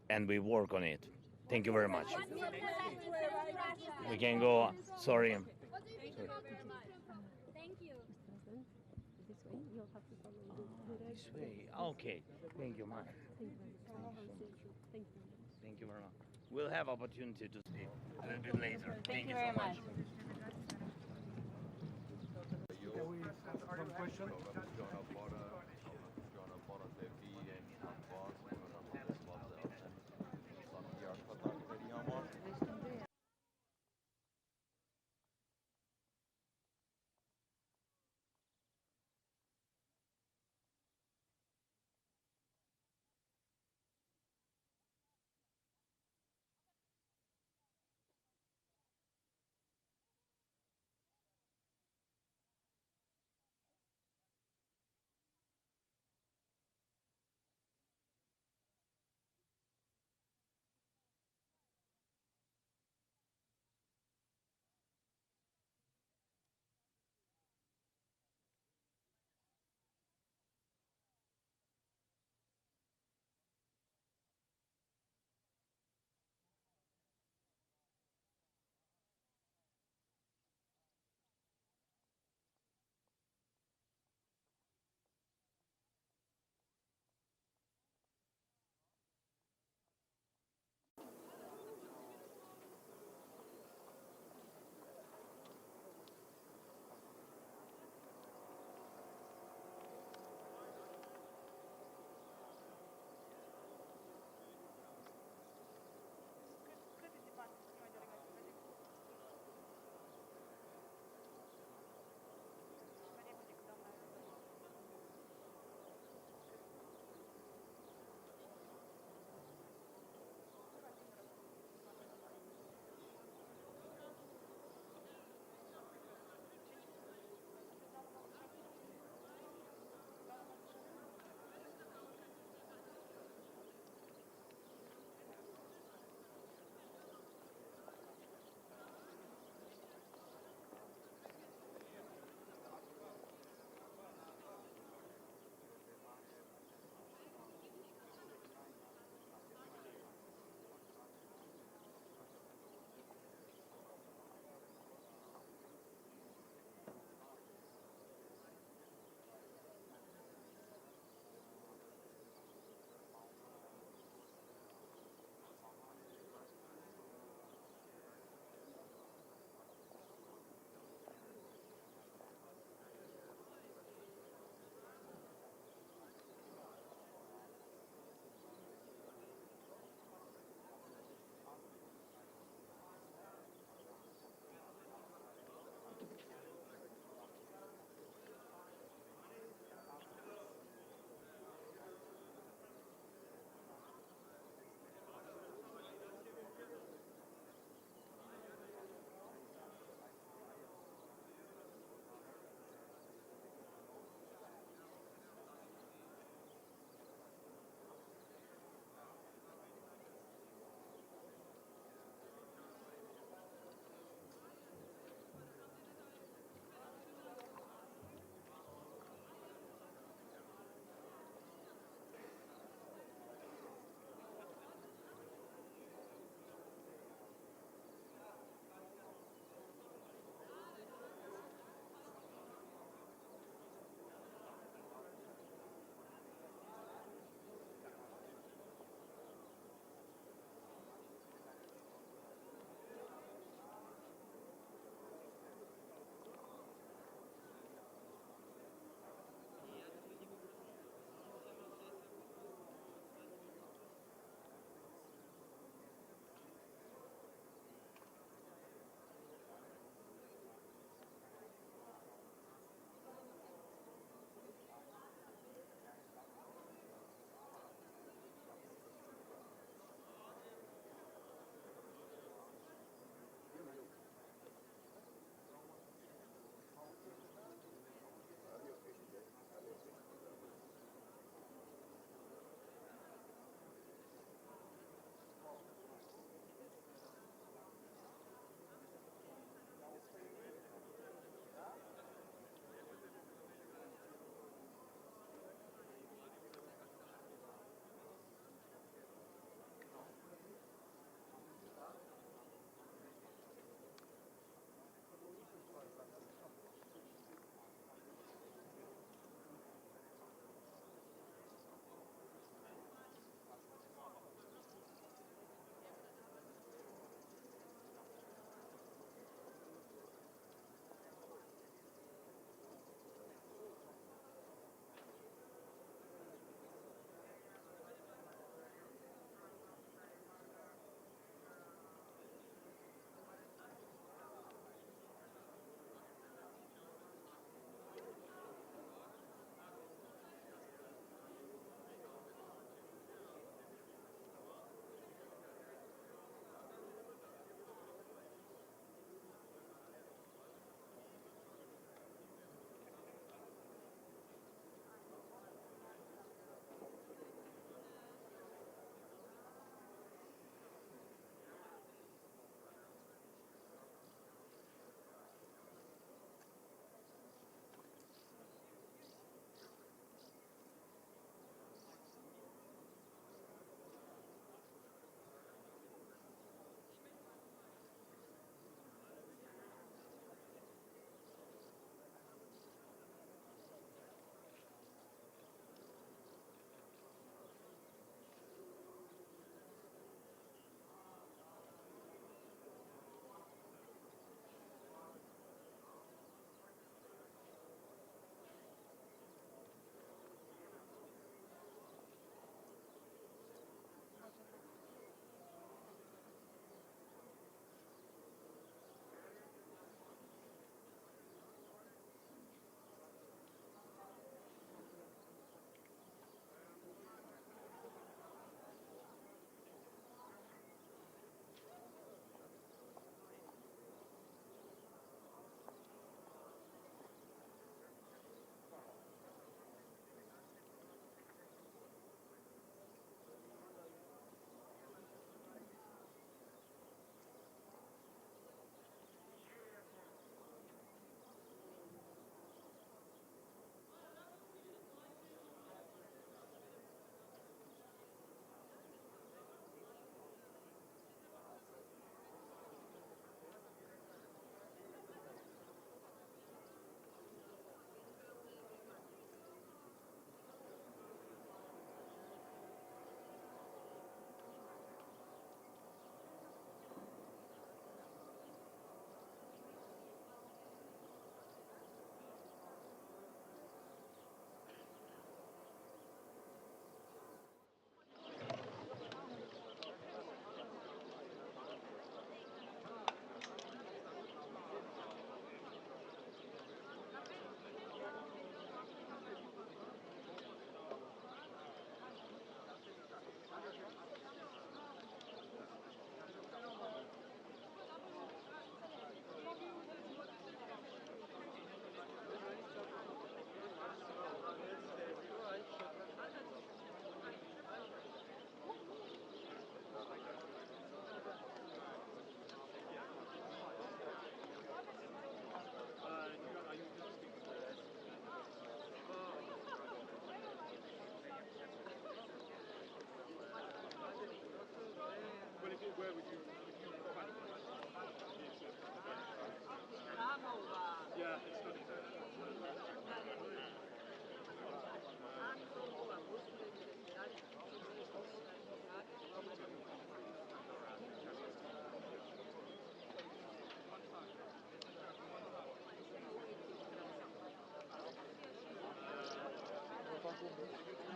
and we work on it. Thank you very much. We can go. Sorry. Thank you. This way, you'll have to follow This way. Okay. Thank you, man. Thank you. Thank you very much. We'll have opportunity to speak a little bit later. Thank you very much. One question.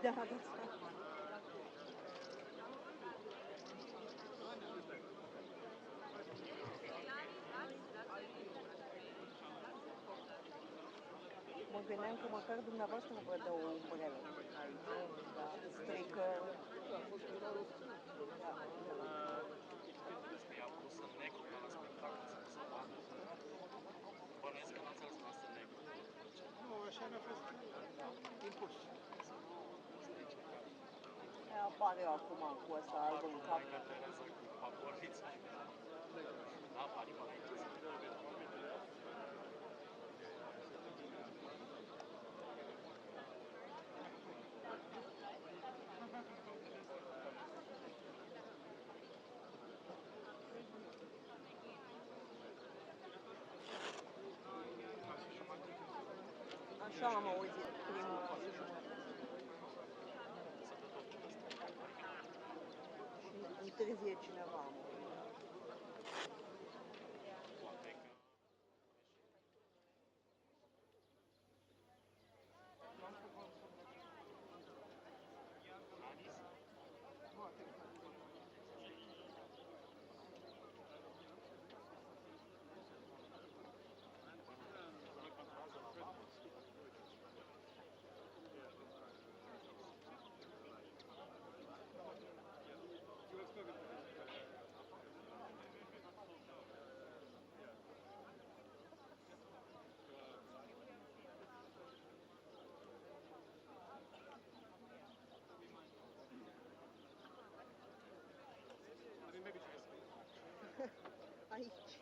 Da, that's fine. Mă gândeam că măcar dumneavoastră vă dă o umbrelă aici. Da, strică. Da. Я просто некој на спектакл съм забавен. Днеска на цел сме се некој. Nu, așa ne-a fost impus. Apare acum cu ăsta alb în cap. Майка Тереза cu paporița. Da, pari maica să te vede. Așa am auzit primul. Și întârzie cineva, am auzit. Aici.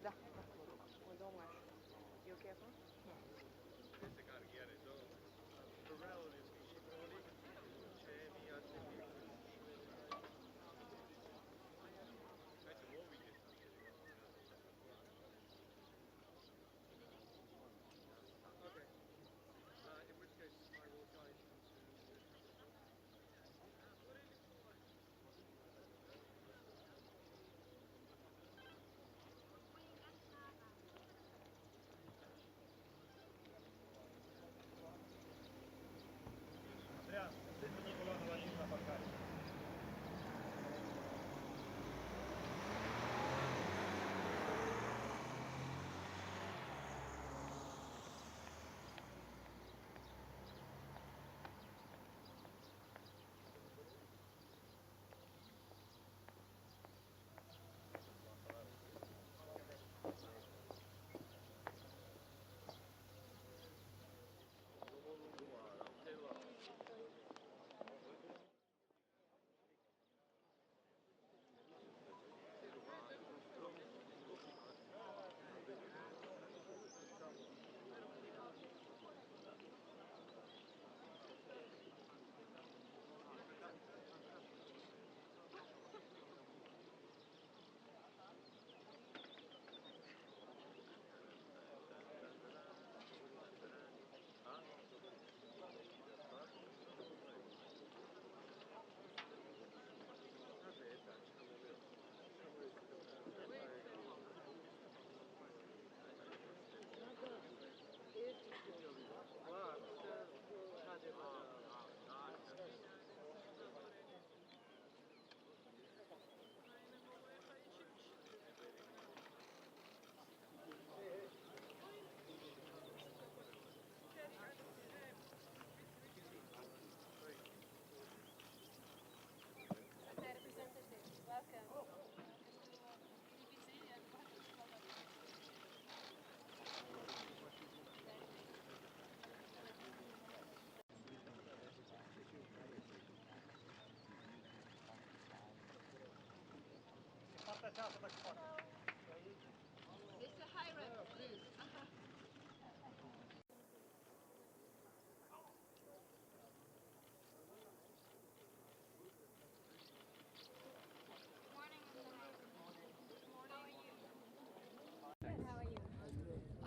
Da, o domaș. E ok acum?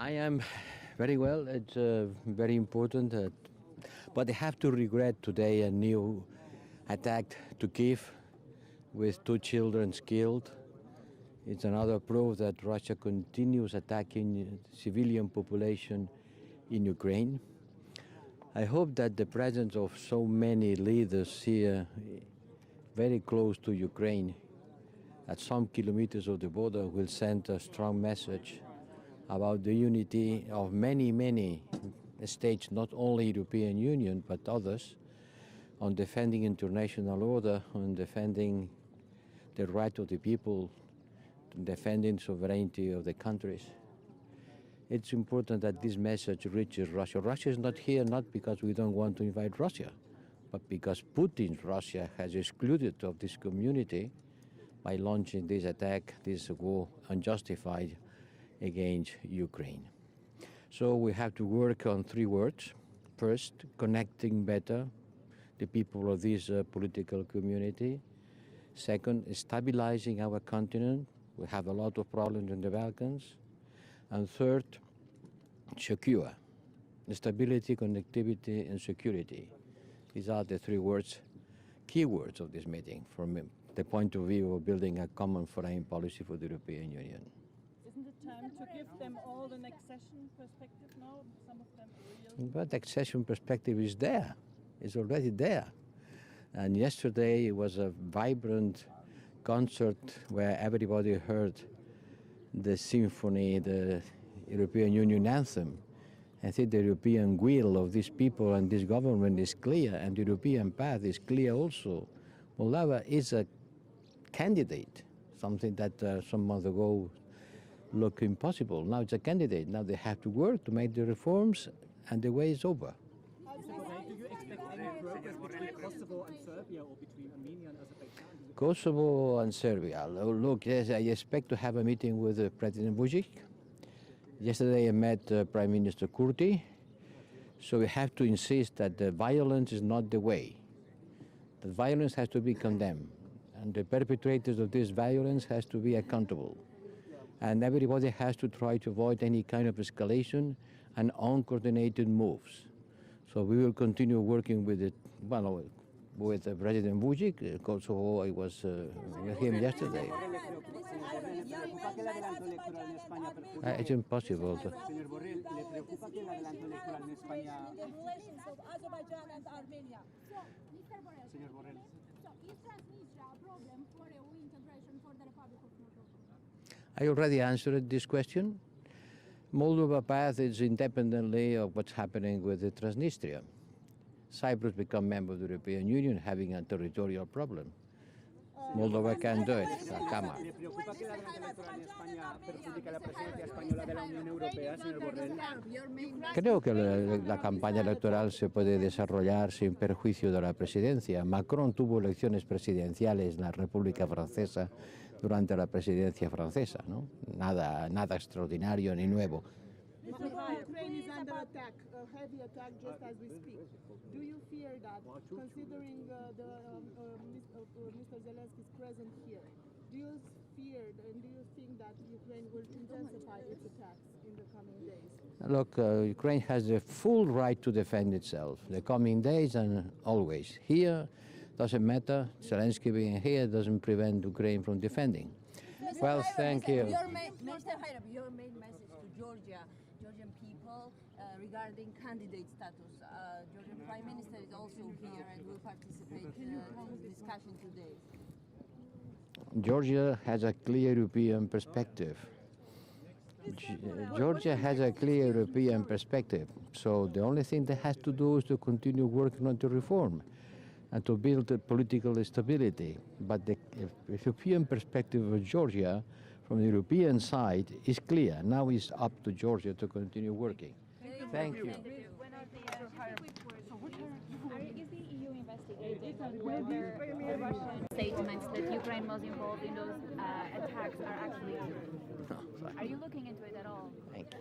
I am very well. It's very important, but I have to regret today a new attack to Kiev with 2 children killed. It's another proof that Russia continues attacking civilian population in Ukraine. I hope that the presence of so many leaders here very close to Ukraine at some kilometers of the border will send a strong message about the unity of many states, not only European Union, but others, on defending international order, on defending the right of the people, defending sovereignty of the countries. It's important that this message reaches Russia. Russia is not here not because we don't want to invite Russia, but because Putin's Russia has excluded of this community by launching this attack, this war, unjustified, against Ukraine. So we have to work on 3 words. First, connecting better the people of this political community. Second, stabilizing our continent. We have a lot of problems in the Balkans. And third, secure. Stability, connectivity, and security. These are the 3 words, key words of this meeting from the point of view of building a common foreign policy for the European Union. Isn't it time to give them all an accession perspective now? Some of them are real. But accession perspective is there. It's already there. And yesterday it was a vibrant concert where everybody heard the symphony, the European Union anthem. I think the European will of these people and this government is clear, and the European path is clear also. Moldova is a candidate, something that some months ago looked impossible. Now it's a candidate. Now they have to work to make the reforms, and the way is over. Do you expect any progress Kosovo and Serbia or between Armenia and Azerbaijan? Kosovo and Serbia. Look, yes, I expect to have a meeting with President Vučić. Yesterday I met Prime Minister Kurti. So we have to insist that the violence is not the way. That violence has to be condemned. And the perpetrators of this violence has to be accountable. And everybody has to try to avoid any kind of escalation and uncoordinated moves. So we will continue working with with President Vučić. Kosovo, I was with him yesterday. It's impossible. Señor Borrell, ¿le preocupa que el adelanto electoral en España? Señor Borrell. I already answered this question. Moldova path is independently of what's happening with the Transnistria. Cyprus become member of the European Union having a territorial problem. Moldova can do it. Come on. ¿Le preocupa que el adelanto electoral en España perjudique a la presidencia española de la Unión Europea, señor Borrell? Creo que la campaña electoral se puede desarrollar sin perjuicio de la presidencia. Macron tuvo elecciones presidenciales en la República Francesa durante la presidencia francesa, ¿no? Nada extraordinario ni nuevo. Ukraine is under attack, a heavy attack just as we speak. Do you fear that, considering Mr. Zelensky's presence here, do you fear and do you think that Ukraine will intensify its attacks in the coming days? Look, Ukraine has the full right to defend itself, the coming days and always. Here, doesn't matter. Zelensky being here doesn't prevent Ukraine from defending. Well, thank you. Your main message to Georgian people regarding candidate status. Georgian Prime Minister is also here and will participate in this discussion today. Georgia has a clear European perspective. Georgia has a clear European perspective. So the only thing that has to do is to continue working on the reform and to build a political stability. But the European perspective of Georgia from the European side is clear. Now it's up to Georgia to continue working. Thank you. Is the EU investigating whether Russian statements that Ukraine was involved in those attacks are actually true? Are you looking into it at all? Thank you.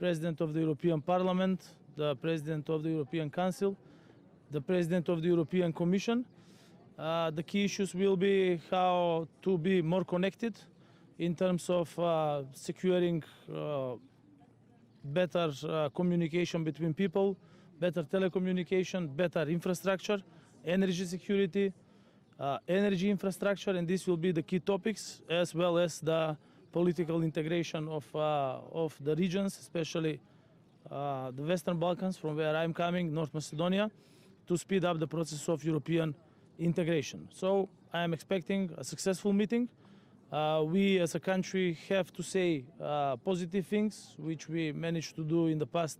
President of the European Parliament, the President of the European Council, the President of the European Commission. The key issues will be how to be more connected in terms of securing better communication between people, better telecommunication, better infrastructure, energy security, energy infrastructure, and this will be the key topics, as well as the political integration of the regions, especially the Western Balkans, from where I'm coming, North Macedonia, to speed up the process of European integration. So I am expecting a successful meeting. We as a country have to say positive things, which we managed to do in the past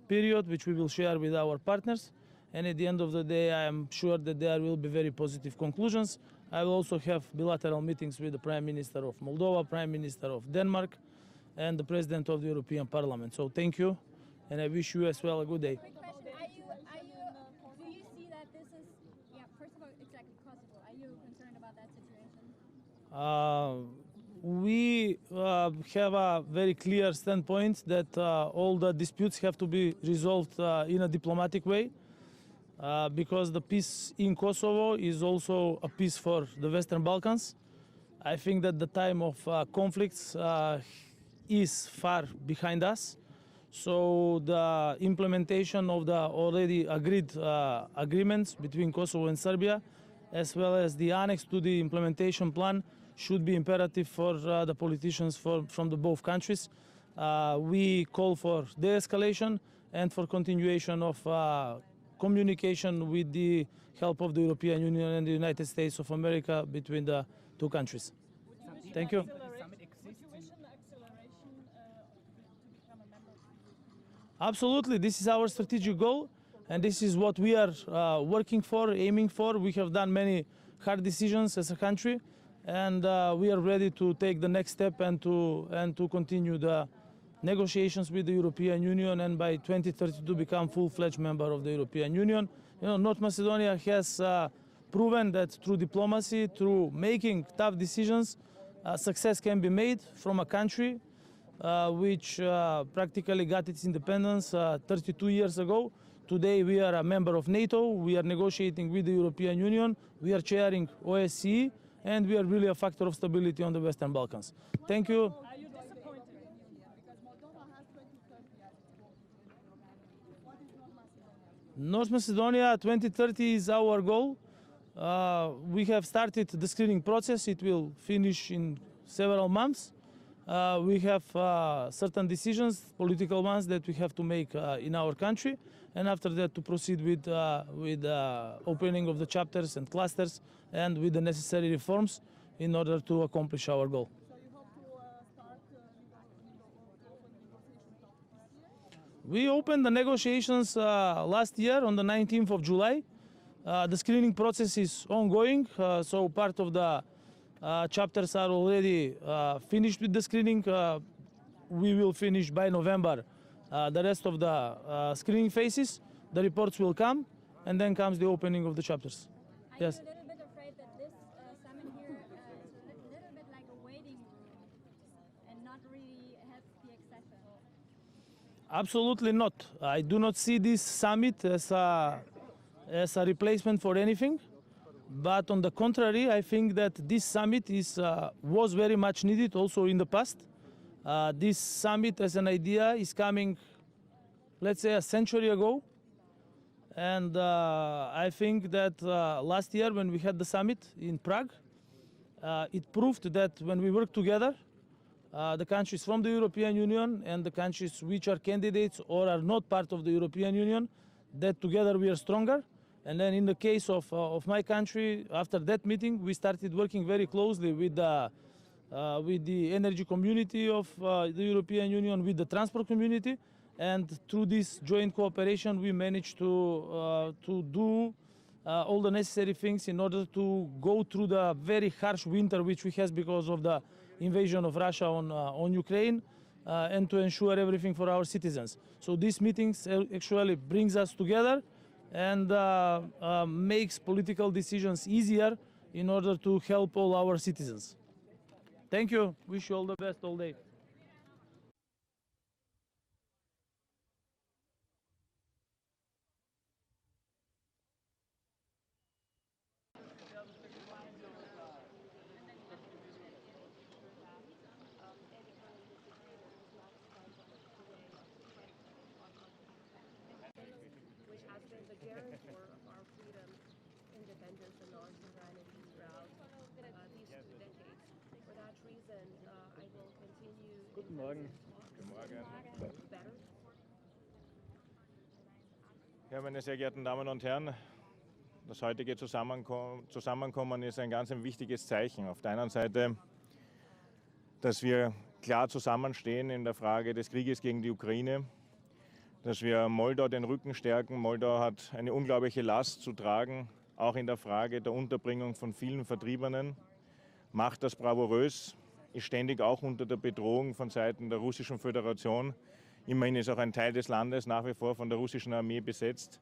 period, which we will share with our partners. And at the end of the day, I am sure that there will be very positive conclusions. I will also have bilateral meetings with the Prime Minister of Moldova, Prime Minister of Denmark, and the President of the European Parliament. So thank you, and I wish you as well a good day. Quick question, do you see that this is, first of all, exactly Kosovo, are you concerned about that situation? We have a very clear standpoint that all the disputes have to be resolved in a diplomatic way. Because the peace in Kosovo is also a peace for the Western Balkans. I think that the time of conflicts is far behind us. So the implementation of the already agreed agreements between Kosovo and Serbia, as well as the annex to the implementation plan, should be imperative for the politicians from the both countries. We call for de-escalation and for continuation of communication with the help of the European Union and the United States of America between the two countries. Thank you. Would you wish an acceleration to become a member of the European Union? Absolutely, this is our strategic goal, and this is what we are working for, aiming for. We have done many hard decisions as a country, and we are ready to take the next step and to continue the negotiations with the European Union, and by 2030 to become full-fledged member of the European Union. You know, North Macedonia has proven that through diplomacy, through making tough decisions, success can be made from a country which practically got its independence 32 years ago. Today we are a member of NATO, we are negotiating with the European Union, we are chairing OSCE, and we are really a factor of stability on the Western Balkans. Thank you. Are you disappointed? Because Moldova has 2030 as its goal. What is North Macedonia? North Macedonia 2030 is our goal. We have started the screening process. It will finish in several months. We have certain decisions, political ones, that we have to make in our country, and after that to proceed with opening of the chapters and clusters and with the necessary reforms in order to accomplish our goal. So you hope to start open negotiations this year? We opened the negotiations last year on the 19th of July. The screening process is ongoing, so part of the chapters are already finished with the screening. We will finish by November the rest of the screening phases. The reports will come, and then comes the opening of the chapters. Yes. Are you a little bit afraid that this summit here is a little bit like a waiting room and not really helps the accession? Absolutely not. I do not see this summit as a replacement for anything. But on the contrary, I think that this summit was very much needed also in the past. This summit as an idea is coming, let's say, a century ago. And I think that last year when we had the summit in Prague, it proved that when we work together, the countries from the European Union and the countries which are candidates or are not part of the European Union, that together we are stronger. And then in the case of my country, after that meeting, we started working very closely with the energy community of the European Union, with the transport community. And through this joint cooperation, we managed to do all the necessary things in order to go through the very harsh winter which we have because of the invasion of Russia on Ukraine, and to ensure everything for our citizens. So these meetings actually brings us together and makes political decisions easier in order to help all our citizens. Thank you. Wish you all the best all day. enters the North Ukrainian route these 2 decades. For that reason, I will continue. Guten Morgen. Guten Morgen. Better. Ja, meine sehr geehrten Damen und Herren, das heutige Zusammenkommen ist ein ganz wichtiges Zeichen. Auf der einen Seite, dass wir klar zusammenstehen in der Frage des Krieges gegen die Ukraine, dass wir Moldau den Rücken stärken. Moldau hat eine unglaubliche Last zu tragen, auch in der Frage der Unterbringung von vielen Vertriebenen, macht das bravourös, ist ständig auch unter der Bedrohung von Seiten der Russischen Föderation. Immerhin ist auch ein Teil des Landes nach wie vor von der russischen Armee besetzt.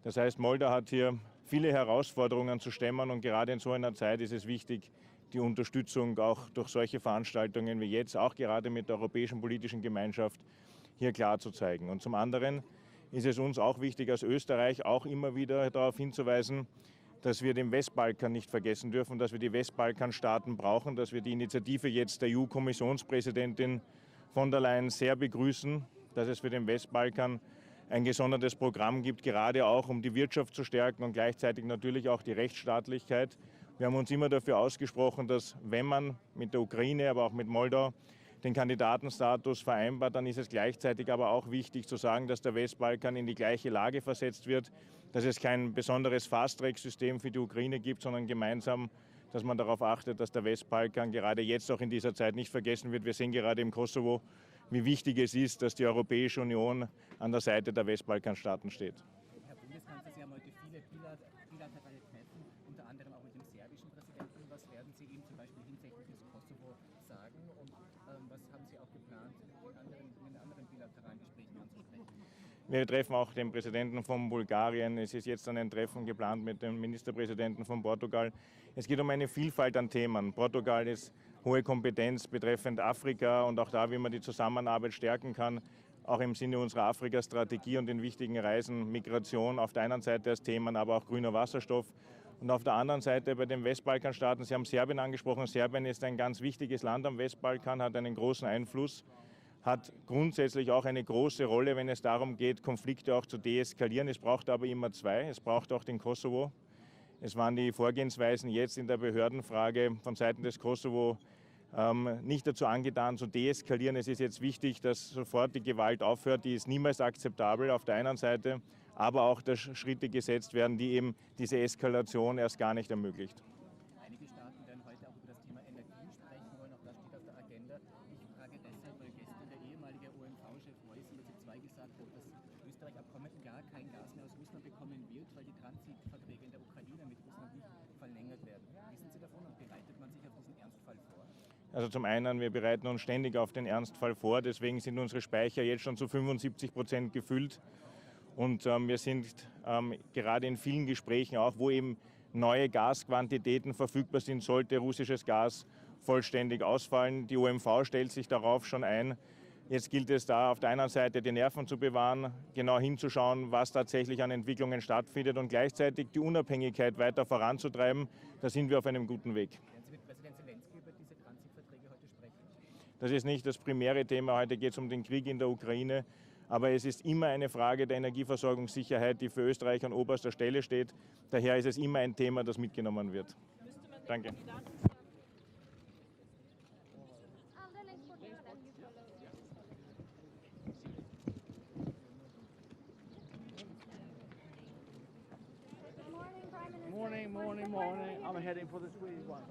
Das heißt, Moldau hat hier viele Herausforderungen zu stemmen und gerade in so einer Zeit ist es wichtig, die Unterstützung auch durch solche Veranstaltungen wie jetzt, auch gerade mit der Europäischen Politischen Gemeinschaft, hier klar zu zeigen. Und zum anderen ist es uns auch wichtig, als Österreich auch immer wieder darauf hinzuweisen, dass wir den Westbalkan nicht vergessen dürfen, dass wir die Westbalkanstaaten brauchen, dass wir die Initiative jetzt der EU-Kommissionspräsidentin von der Leyen sehr begrüßen, dass es für den Westbalkan ein gesondertes Programm gibt, gerade auch um die Wirtschaft zu stärken und gleichzeitig natürlich auch die Rechtsstaatlichkeit. Wir haben uns immer dafür ausgesprochen, dass wenn man mit der Ukraine, aber auch mit Moldau den Kandidatenstatus vereinbart, dann ist es gleichzeitig aber auch wichtig zu sagen, dass der Westbalkan in die gleiche Lage versetzt wird, dass es kein besonderes Fast-Track-System für die Ukraine gibt, sondern gemeinsam, dass man darauf achtet, dass der Westbalkan gerade jetzt auch in dieser Zeit nicht vergessen wird. Wir sehen gerade im Kosovo, wie wichtig es ist, dass die Europäische Union an der Seite der Westbalkanstaaten steht. Herr Bundeskanzler, Sie haben heute viele bilaterale Treffen, unter anderem auch mit dem serbischen Präsidenten. Was werden Sie ihm zum Beispiel hinsichtlich des Kosovo sagen und was haben Sie auch geplant, in den anderen bilateralen Gesprächen anzusprechen? Wir treffen auch den Präsidenten von Bulgarien. Es ist jetzt ein Treffen geplant mit dem Ministerpräsidenten von Portugal. Es geht um eine Vielfalt an Themen. Portugal ist hohe Kompetenz betreffend Afrika und auch da, wie man die Zusammenarbeit stärken kann, auch im Sinne unserer Afrika-Strategie und den wichtigen Reisen, Migration auf der einen Seite als Themen, aber auch grüner Wasserstoff. Und auf der anderen Seite bei den Westbalkanstaaten, Sie haben Serbien angesprochen, Serbien ist ein ganz wichtiges Land am Westbalkan, hat einen großen Einfluss, hat grundsätzlich auch eine große Rolle, wenn es darum geht, Konflikte auch zu deeskalieren. Es braucht aber immer zwei, es braucht auch den Kosovo. Es waren die Vorgehensweisen jetzt in der Behördenfrage von Seiten des Kosovo nicht dazu angetan, zu deeskalieren. Es ist jetzt wichtig, dass sofort die Gewalt aufhört, die ist niemals akzeptabel auf der einen Seite, aber auch, dass Schritte gesetzt werden, die eben diese Eskalation erst gar nicht ermöglicht. Einige Staaten werden heute auch über das Thema Energie sprechen wollen, auch das steht auf der Agenda. Ich frage deshalb, weil gestern der ehemalige OMV-Chef Moise gesagt hat, dass Österreich ab kommenden Jahr kein Gas mehr aus Russland bekommen wird, weil die Transitverträge in der Ukraine mit Russland nicht verlängert werden. Wissen Sie davon und bereitet man sich auf diesen Ernstfall vor? Also zum einen, wir bereiten uns ständig auf den Ernstfall vor, deswegen sind unsere Speicher jetzt schon zu 75% gefüllt. Und wir sind gerade in vielen Gesprächen auch, wo eben neue Gasquantitäten verfügbar sind, sollte russisches Gas vollständig ausfallen. Die OMV stellt sich darauf schon ein. Jetzt gilt es da auf der einen Seite die Nerven zu bewahren, genau hinzuschauen, was tatsächlich an Entwicklungen stattfindet und gleichzeitig die Unabhängigkeit weiter voranzutreiben. Da sind wir auf einem guten Weg. Werden Sie mit Präsident Zelensky über diese Transitverträge heute sprechen? Das ist nicht das primäre Thema. Heute geht es um den Krieg in der Ukraine. Aber es ist immer eine Frage der Energieversorgungssicherheit, die für Österreich an oberster Stelle steht. Daher ist es immer ein Thema, das mitgenommen wird. Danke. Morning. I'm heading for the Swedish one.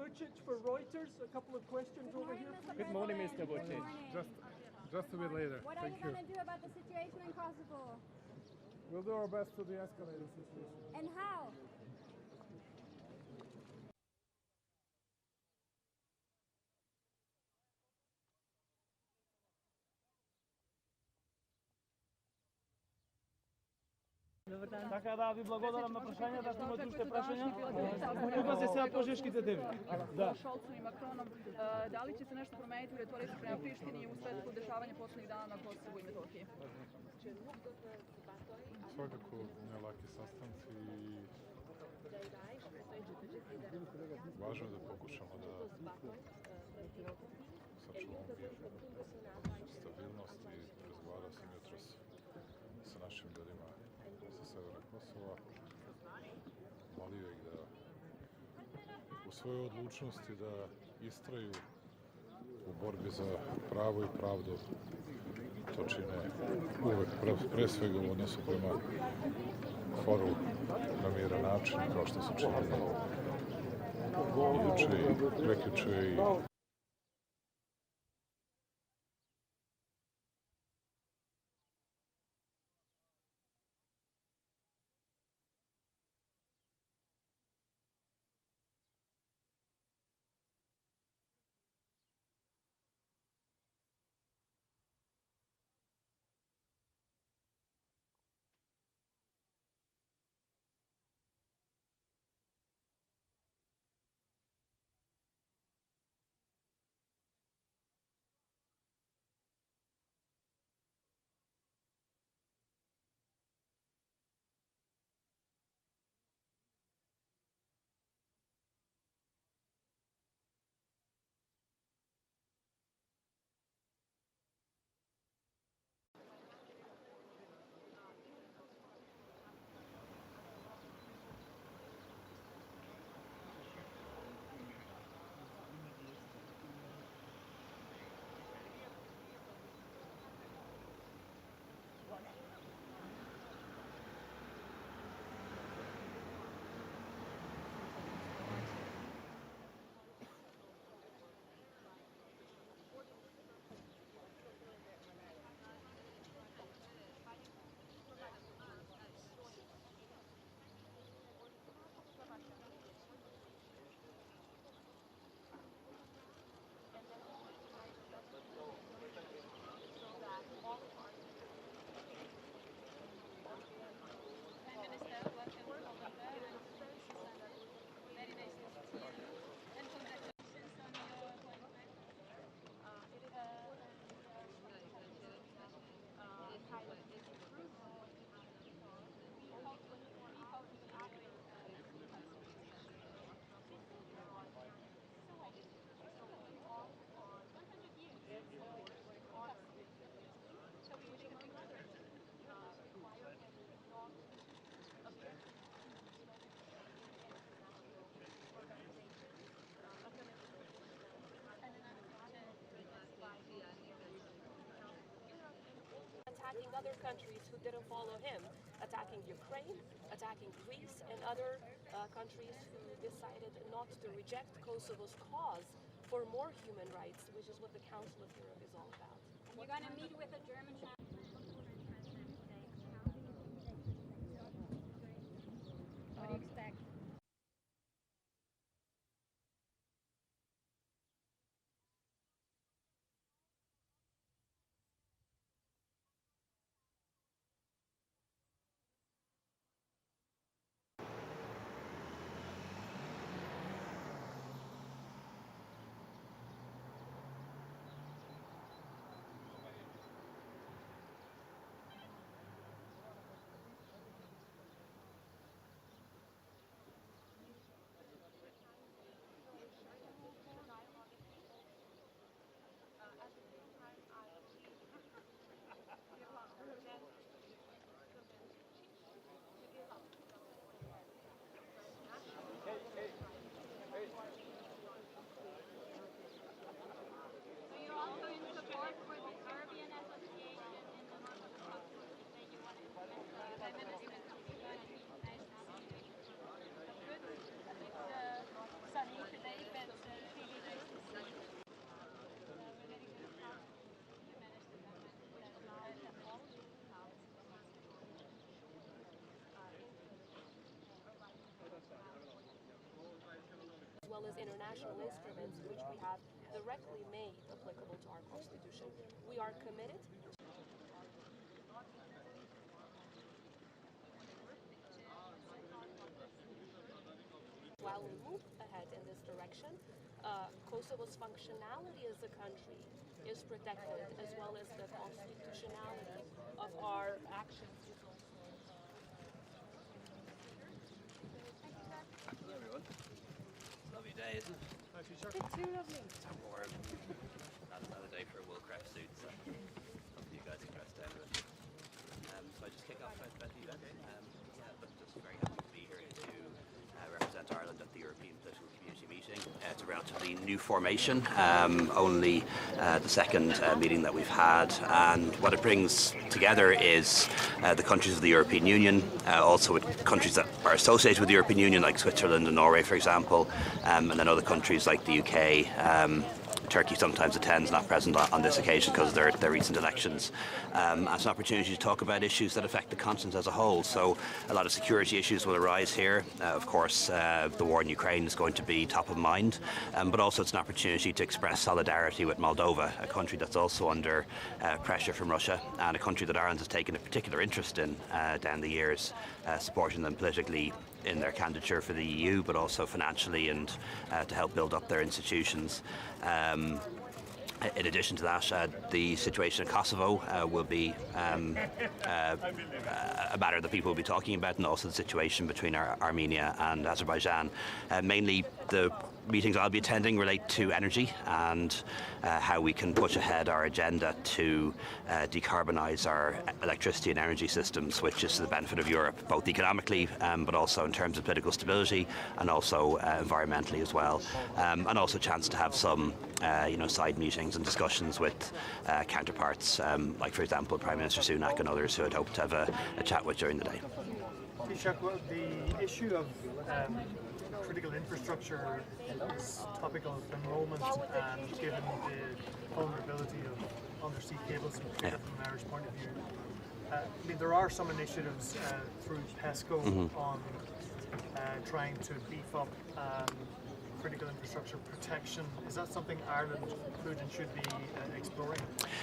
Vucic for Reuters. A couple of questions over here. Good morning, Mr. Vucic. Just a bit later. What are you going to do about the situation in Kosovo? We'll do our best to de-escalate the situation. And how? Така да ви благодарам на прашањата, ако имате уште прашања. Тука се сега пожешките теми. Да. Šolcom i Makronom, da li će se nešto promeniti u retorici prema Prištini u svetlu dešavanja poslednjih dana na Kosovu i Metohiji? Svakako ne laki sastanci i važno je da pokušamo da sačuvamo mir, stabilnost i razgovarao sam jutros sa našim ljudima sa severa Kosova. Molio ih da u svojoj odlučnosti da istraju u borbi za pravo i pravdu. To čine uvek pre svega u odnosu prema foru na miran način, kao što su činili juče i prekjuče i attacking other countries who didn't follow him, attacking Ukraine, attacking Greece, and other countries who decided not to reject Kosovo's cause for more human rights, which is what the Council of Europe is all about. You're going to meet with a German What do you expect? as international instruments which we have directly made applicable to our Constitution. We are committed. While we move ahead in this direction, Kosovo's functionality as a country is protected, as well as the constitutionality of our actions. Hey everyone. Lovely day, isn't it? It's too lovely. So warm. Not another day for a wool crepe suit, so hopefully you guys are dressed down to it. So I just kick off about the event. Yeah, but just very happy to be here to represent Ireland at the European Political Community meeting. It's a relatively new formation, only the second meeting that we've had, and what it brings together is the countries of the European Union, also with countries that are associated with the European Union, like Switzerland and Norway, for example, and then other countries like the UK. Turkey sometimes attends, not present on this occasion because of their recent elections. As an opportunity to talk about issues that affect the continent as a whole. So a lot of security issues will arise here. Of course, the war in Ukraine is going to be top of mind, but also it's an opportunity to express solidarity with Moldova, a country that's also under pressure from Russia, and a country that Ireland has taken a particular interest in down the years, supporting them politically in their candidature for the EU, but also financially and to help build up their institutions. In addition to that, the situation in Kosovo will be a matter that people will be talking about, and also the situation between Armenia and Azerbaijan. Mainly the meetings I'll be attending relate to energy and how we can push ahead our agenda to decarbonise our electricity and energy systems, which is to the benefit of Europe, both economically but also in terms of political stability, and also environmentally as well. And also a chance to have some side meetings and discussions with counterparts, like for example Prime Minister Sunak and others who I'd hope to have a chat with during the day. The issue of critical infrastructure is topical at the moment, and given the vulnerability of undersea cables, from an Irish point of view, I mean, there are some initiatives through PESCO on trying to beef up critical infrastructure protection. Is that something Ireland could and should be exploring?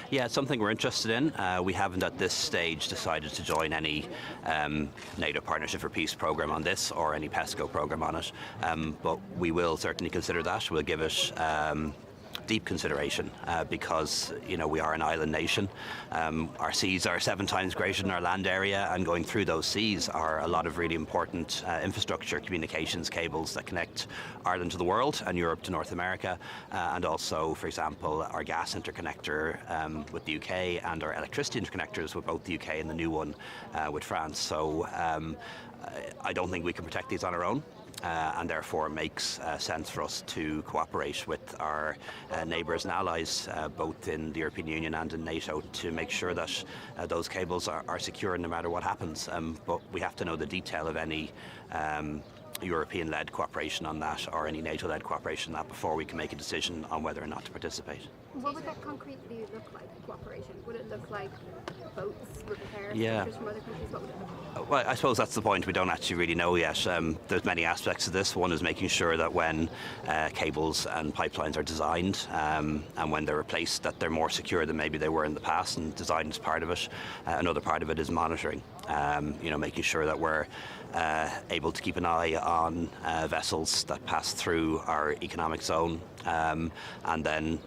Yeah, it's something we're interested in. We haven't at this stage decided to join any NATO Partnership for Peace programme on this, or any PESCO programme on it, but we will certainly consider that. We'll give it deep consideration because we are an island nation. Our seas are 7 times greater than our land area, and going through those seas are a lot of really important infrastructure, communications cables that connect Ireland to the world and Europe to North America, and also, for example, our gas interconnector with the UK, and our electricity interconnectors with both the UK and the new one with France. So I don't think we can protect these on our own. And therefore it makes sense for us to cooperate with our neighbours and allies, both in the European Union and in NATO, to make sure that those cables are secure no matter what happens. But we have to know the detail of any European-led cooperation on that, or any NATO-led cooperation on that, before we can make a decision on whether or not to participate. What would that concretely look like, cooperation? Would it look like boats, repair centres from other countries? What would it look like? Well, I suppose that's the point. We don't actually really know yet. There's many aspects to this. One is making sure that when cables and pipelines are designed and when they're replaced, that they're more secure than maybe they were in the past, and design is part of it. Another part of it is monitoring, making sure that we're able to keep an eye on vessels that pass through our economic zone, and then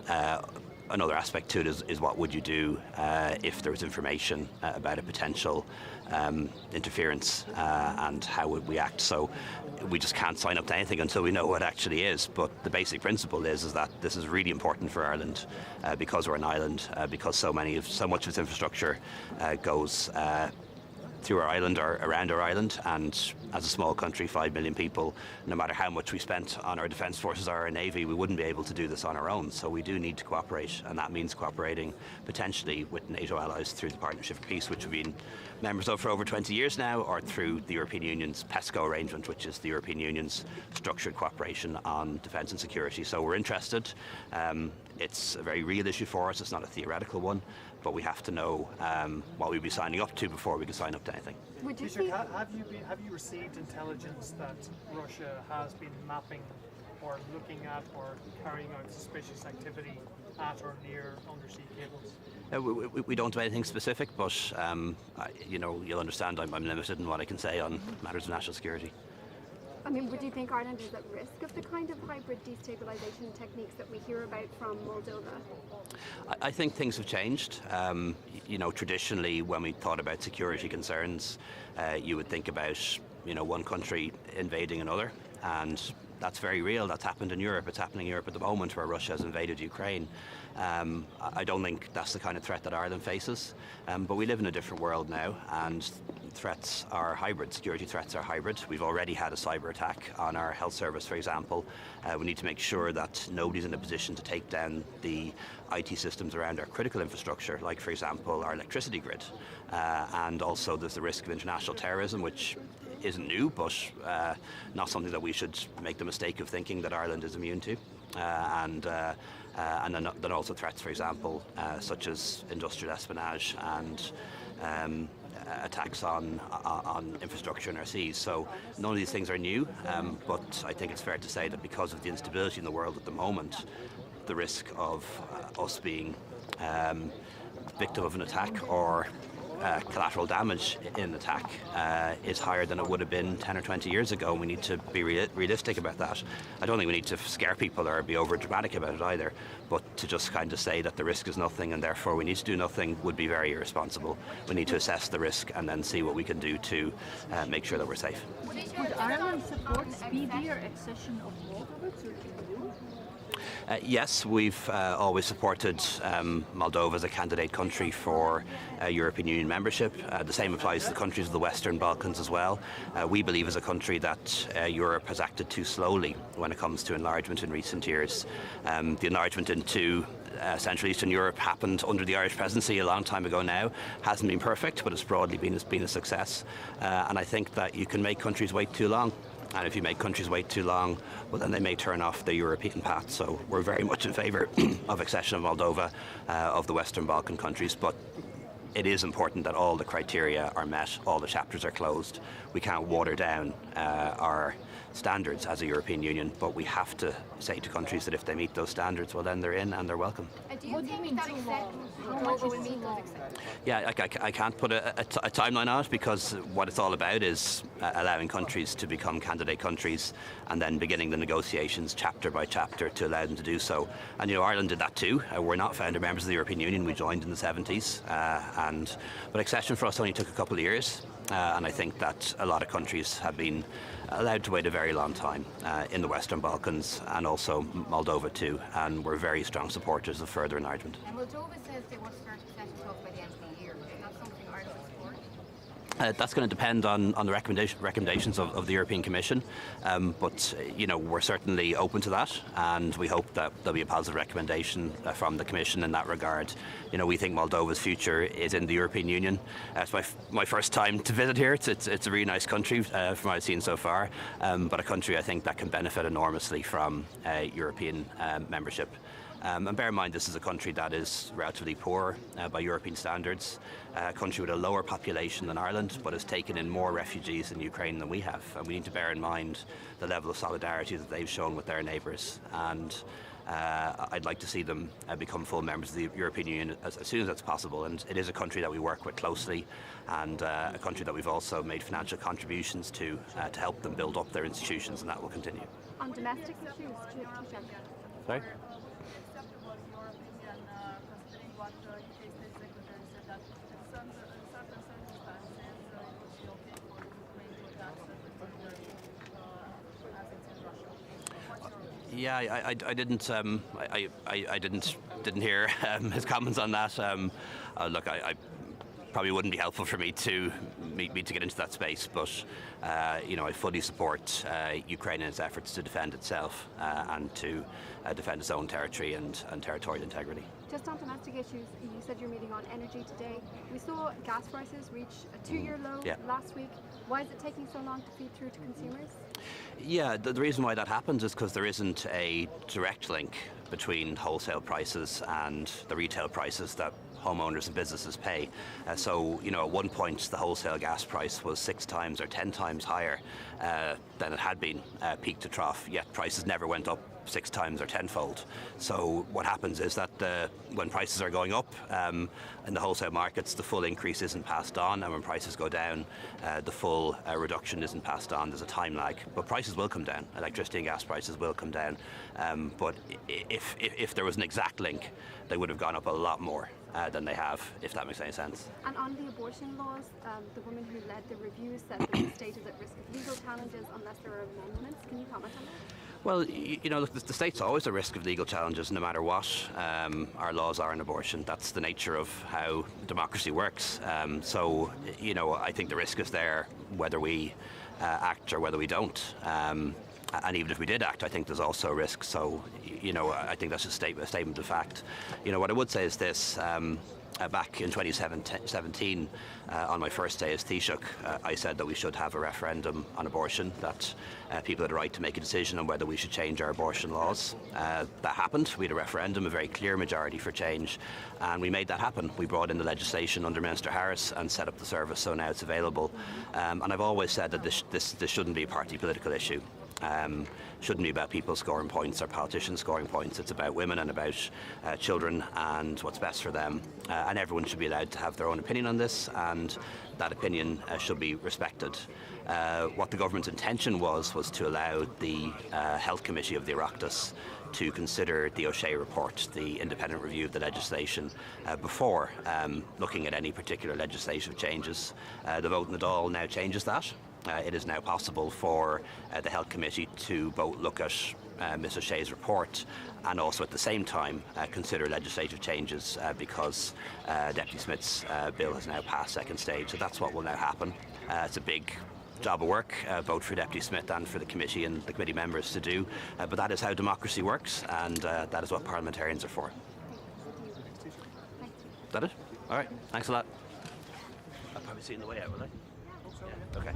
another aspect to it is what would you do if there was information about a potential interference, and how would we act. So we just can't sign up to anything until we know what it actually is. But the basic principle is that this is really important for Ireland because we're an island, because so much of its infrastructure goes through our island or around our island, and as a small country, 5 million people, no matter how much we spent on our defence forces or our navy, we wouldn't be able to do this on our own. So we do need to cooperate, and that means cooperating potentially with NATO allies through the Partnership for Peace, which we've been members of for over 20 years now, or through the European Union's PESCO arrangement, which is the European Union's structured cooperation on defence and security. So we're interested. It's a very real issue for us. It's not a theoretical one, but we have to know what we'll be signing up to before we can sign up to anything. Have you received intelligence that Russia has been mapping or looking at or carrying out suspicious activity at or near undersea cables? We don't do anything specific, but you'll understand I'm limited in what I can say on matters of national security. I mean, would you think Ireland is at risk of the kind of hybrid destabilisation techniques that we hear about from Moldova? I think things have changed. Traditionally, when we thought about security concerns, you would think about one country invading another, and that's very real. That's happened in Europe. It's happening in Europe at the moment, where Russia has invaded Ukraine. I don't think that's the kind of threat that Ireland faces, but we live in a different world now, and threats are hybrid. Security threats are hybrid. We've already had a cyber attack on our health service, for example. We need to make sure that nobody's in a position to take down the IT systems around our critical infrastructure, like, for example, our electricity grid. And also there's the risk of international terrorism, which isn't new, but not something that we should make the mistake of thinking that Ireland is immune to. And then also threats, for example, such as industrial espionage and attacks on infrastructure in our seas. So none of these things are new, but I think it's fair to say that because of the instability in the world at the moment, the risk of us being victim of an attack or collateral damage in an attack is higher than it would have been 10 or 20 years ago. We need to be realistic about that. I don't think we need to scare people or be over dramatic about it either, but to just kind of say that the risk is nothing and therefore we need to do nothing would be very irresponsible. We need to assess the risk and then see what we can do to make sure that we're safe. Would Ireland support speedier accession of Moldova to the EU? Yes, we've always supported Moldova as a candidate country for European Union membership. The same applies to the countries of the Western Balkans as well. We believe as a country that Europe has acted too slowly when it comes to enlargement in recent years. The enlargement into Central Eastern Europe happened under the Irish presidency a long time ago now. Hasn't been perfect, but it's broadly been a success. And I think that you can make countries wait too long. And if you make countries wait too long, well, then they may turn off the European path. So we're very much in favour of accession of Moldova, of the Western Balkan countries. But it is important that all the criteria are met, all the chapters are closed. We can't water down our standards as a European Union, but we have to say to countries that if they meet those standards, well, then they're in and they're welcome. What do you mean too long? Moldova will meet those acceptance? Yeah, I can't put a timeline on it, because what it's all about is allowing countries to become candidate countries and then beginning the negotiations chapter by chapter to allow them to do so. And Ireland did that too. We're not founder members of the European Union. We joined in the 70s, but accession for us only took a couple of years. And I think that a lot of countries have been allowed to wait a very long time in the Western Balkans and also Moldova too, and we're very strong supporters of further enlargement. And Moldova says they want to start accession talks by the end of the year. Is that something Ireland support? That's going to depend on the recommendations of the European Commission, but we're certainly open to that, and we hope that there'll be a positive recommendation from the Commission in that regard. We think Moldova's future is in the European Union. It's my first time to visit here. It's a really nice country from what I've seen so far, but a country I think that can benefit enormously from European membership. And bear in mind, this is a country that is relatively poor by European standards, a country with a lower population than Ireland, but has taken in more refugees in Ukraine than we have. And we need to bear in mind the level of solidarity that they've shown with their neighbours. And I'd like to see them become full members of the European Union as soon as that's possible. And it is a country that we work with closely, and a country that we've also made financial contributions to help them build up their institutions, and that will continue. On domestic issues, Sorry? Yeah, I didn't. I didn't hear his comments on that. Look, I probably wouldn't be helpful for me to get into that space, but I fully support Ukraine in its efforts to defend itself and to defend its own territory and territorial integrity. Just on domestic issues, you said you're meeting on energy today. We saw gas prices reach a 2-year low last week. Why is it taking so long to feed through to consumers? Yeah, the reason why that happens is because there isn't a direct link between wholesale prices and the retail prices that homeowners and businesses pay. So, you know, at one point the wholesale gas price was 6 times or 10 times higher than it had been peak to trough, yet prices never went up 6 times or tenfold. So what happens is that when prices are going up in the wholesale markets, the full increase isn't passed on, and when prices go down, the full reduction isn't passed on. There's a time lag, but prices will come down. Electricity and gas prices will come down. But if there was an exact link, they would have gone up a lot more than they have, if that makes any sense. And on the abortion laws, the woman who led the review said that the state is at risk of legal challenges unless there are amendments. Can you comment on that? Well, you know, the state's always a risk of legal challenges, no matter what our laws are on abortion. That's the nature of how democracy works. So, you know, I think the risk is there whether we act or whether we don't. And even if we did act, I think there's also a risk. So, you know, I think that's a statement of fact. You know, what I would say is this. Back in 2017, on my first day as Taoiseach, I said that we should have a referendum on abortion, that people had a right to make a decision on whether we should change our abortion laws. That happened. We had a referendum, a very clear majority for change, and we made that happen. We brought in the legislation under Minister Harris and set up the service, so now it's available. And I've always said that this shouldn't be a party political issue. Shouldn't be about people scoring points or politicians scoring points. It's about women and about children and what's best for them. And everyone should be allowed to have their own opinion on this, and that opinion should be respected. What the government's intention was to allow the Health Committee of the Oireachtas to consider the O'Shea report, the independent review of the legislation, before looking at any particular legislative changes. The vote in the Dáil now changes that. It is now possible for the Health Committee to both look at Ms O'Shea's report and also at the same time consider legislative changes because Deputy Smith's bill has now passed second stage. So that's what will now happen. It's a big job of work, both for Deputy Smith and for the committee and the committee members to do, but that is how democracy works, and that is what parliamentarians are for. Is that it? All right, thanks a lot. I'll probably see you on the way out, will I? Yeah, okay.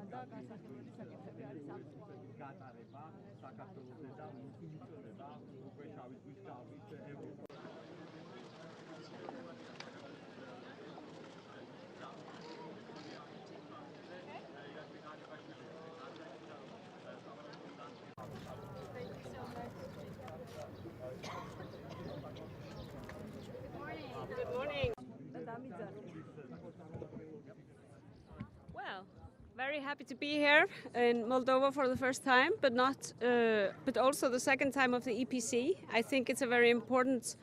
Dacă s-a făcut să very happy to be here in Moldova for the first time, but also the second time of the EPC. I think it's a very important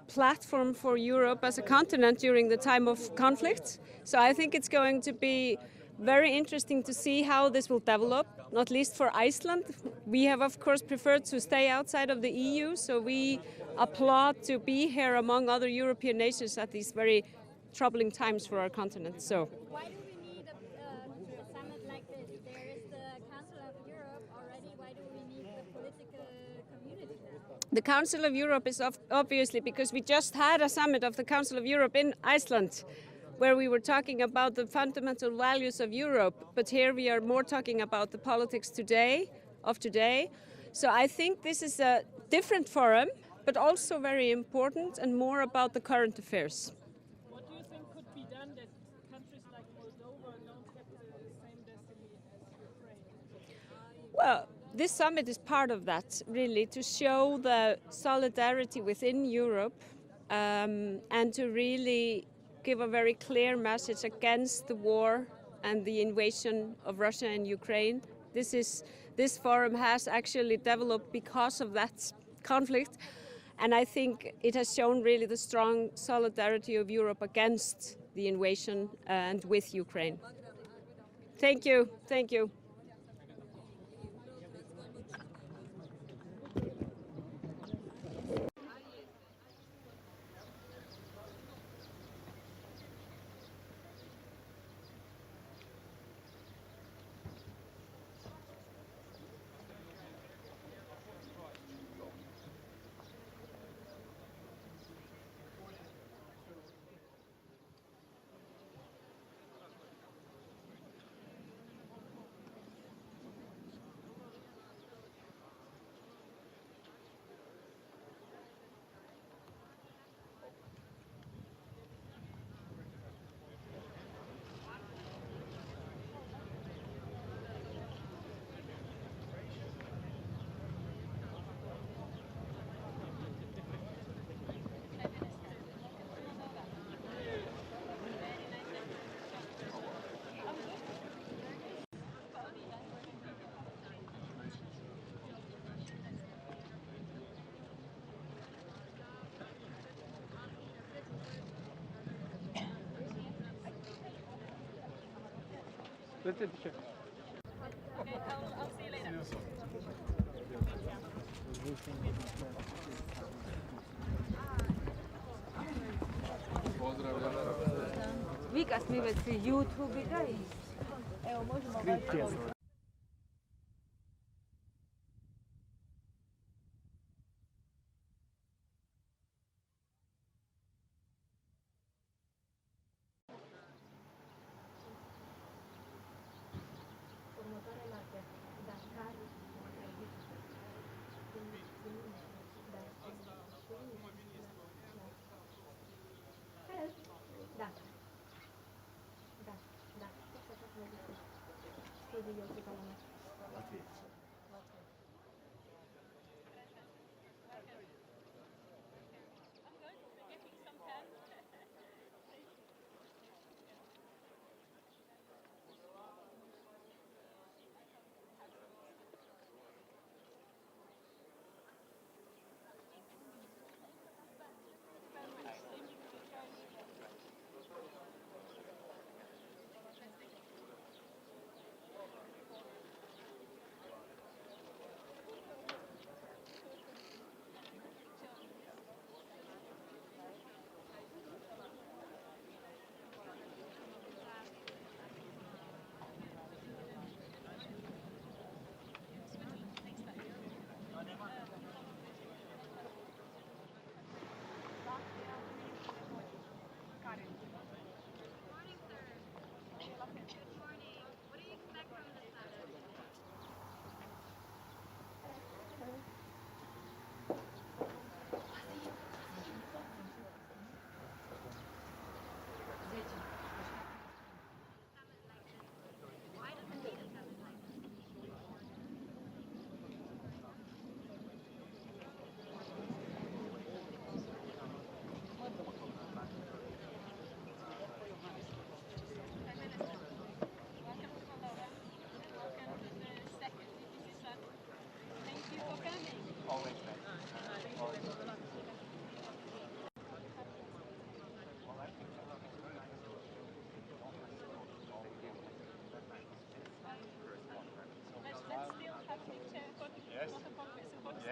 platform for Europe as a continent during the time of conflict. So I think it's going to be very interesting to see how this will develop, not least for Iceland. We have, of course, preferred to stay outside of the EU, so we applaud to be here among other European nations at these very troubling times for our continent. So. Why do we need a summit like this? There is the Council of Europe already. Why do we need the political community now? The Council of Europe is obviously because we just had a summit of the Council of Europe in Iceland, where we were talking about the fundamental values of Europe, but here we are more talking about the politics of today. So I think this is a different forum, but also very important and more about the current affairs. What do you think could be done that countries like Moldova don't have the same destiny as Ukraine? Well, this summit is part of that, really, to show the solidarity within Europe and to really give a very clear message against the war and the invasion of Russia and Ukraine. This forum has actually developed because of that conflict, and I think it has shown really the strong solidarity of Europe against the invasion and with Ukraine. Thank you. Thank you. That's it, sure. Okay, I'll see you later. Vika snimati YouTube ga i evo možemo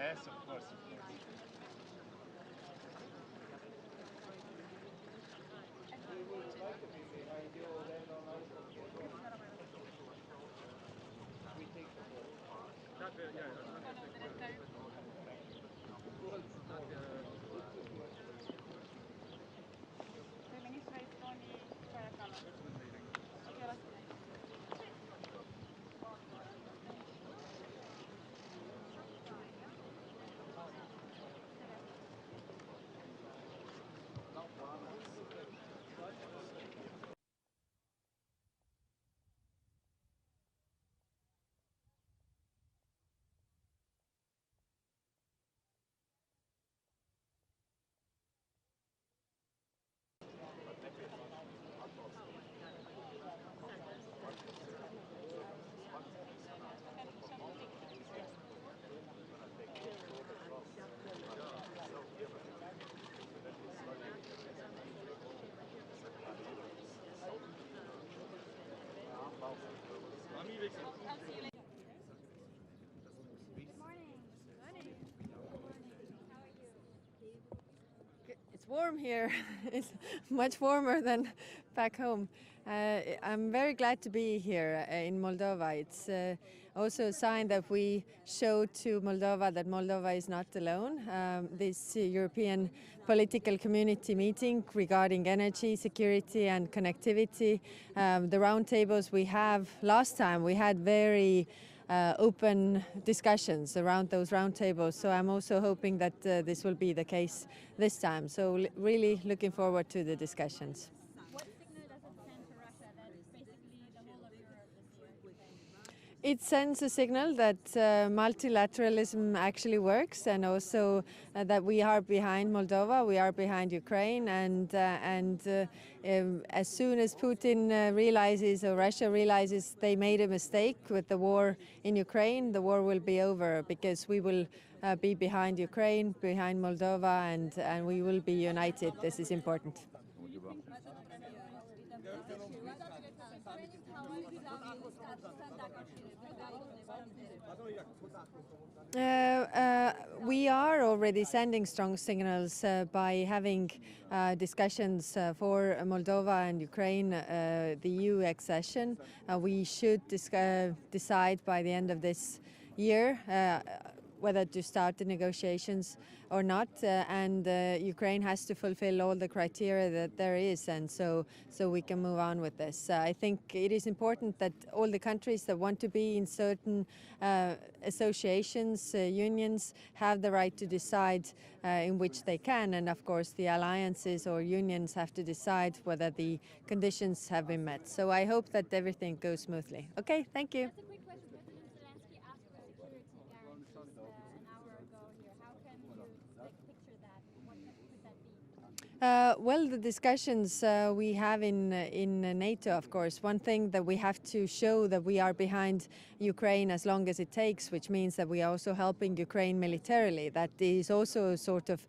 Yes, of course. It's warm here. It's much warmer than back home. I'm very glad to be here in Moldova. It's also a sign that we show to Moldova that Moldova is not alone. This European political community meeting regarding energy, security and connectivity, the roundtables we have last time, we had very open discussions around those roundtables. So I'm also hoping that this will be the case this time. So really looking forward to the discussions. What signal does it send to Russia that basically the whole of Europe is here? It sends a signal that multilateralism actually works, and also that we are behind Moldova, we are behind Ukraine, and as soon as Putin realizes, or Russia realizes they made a mistake with the war in Ukraine, the war will be over, because we will be behind Ukraine, behind Moldova, and we will be united. This is important. We are already sending strong signals by having discussions for Moldova and Ukraine, the EU accession. We should decide by the end of this year whether to start the negotiations or not, and Ukraine has to fulfill all the criteria that there is, and so we can move on with this. I think it is important that all the countries that want to be in certain associations, unions, have the right to decide in which they can, and of course the alliances or unions have to decide whether the conditions have been met. So I hope that everything goes smoothly. Okay, thank you. That's a quick question. President Zelensky asked for security guarantees an hour ago here. How can you picture that? What could that be? Well, the discussions we have in NATO, of course. One thing that we have to show that we are behind Ukraine as long as it takes, which means that we are also helping Ukraine militarily. That is also a sort of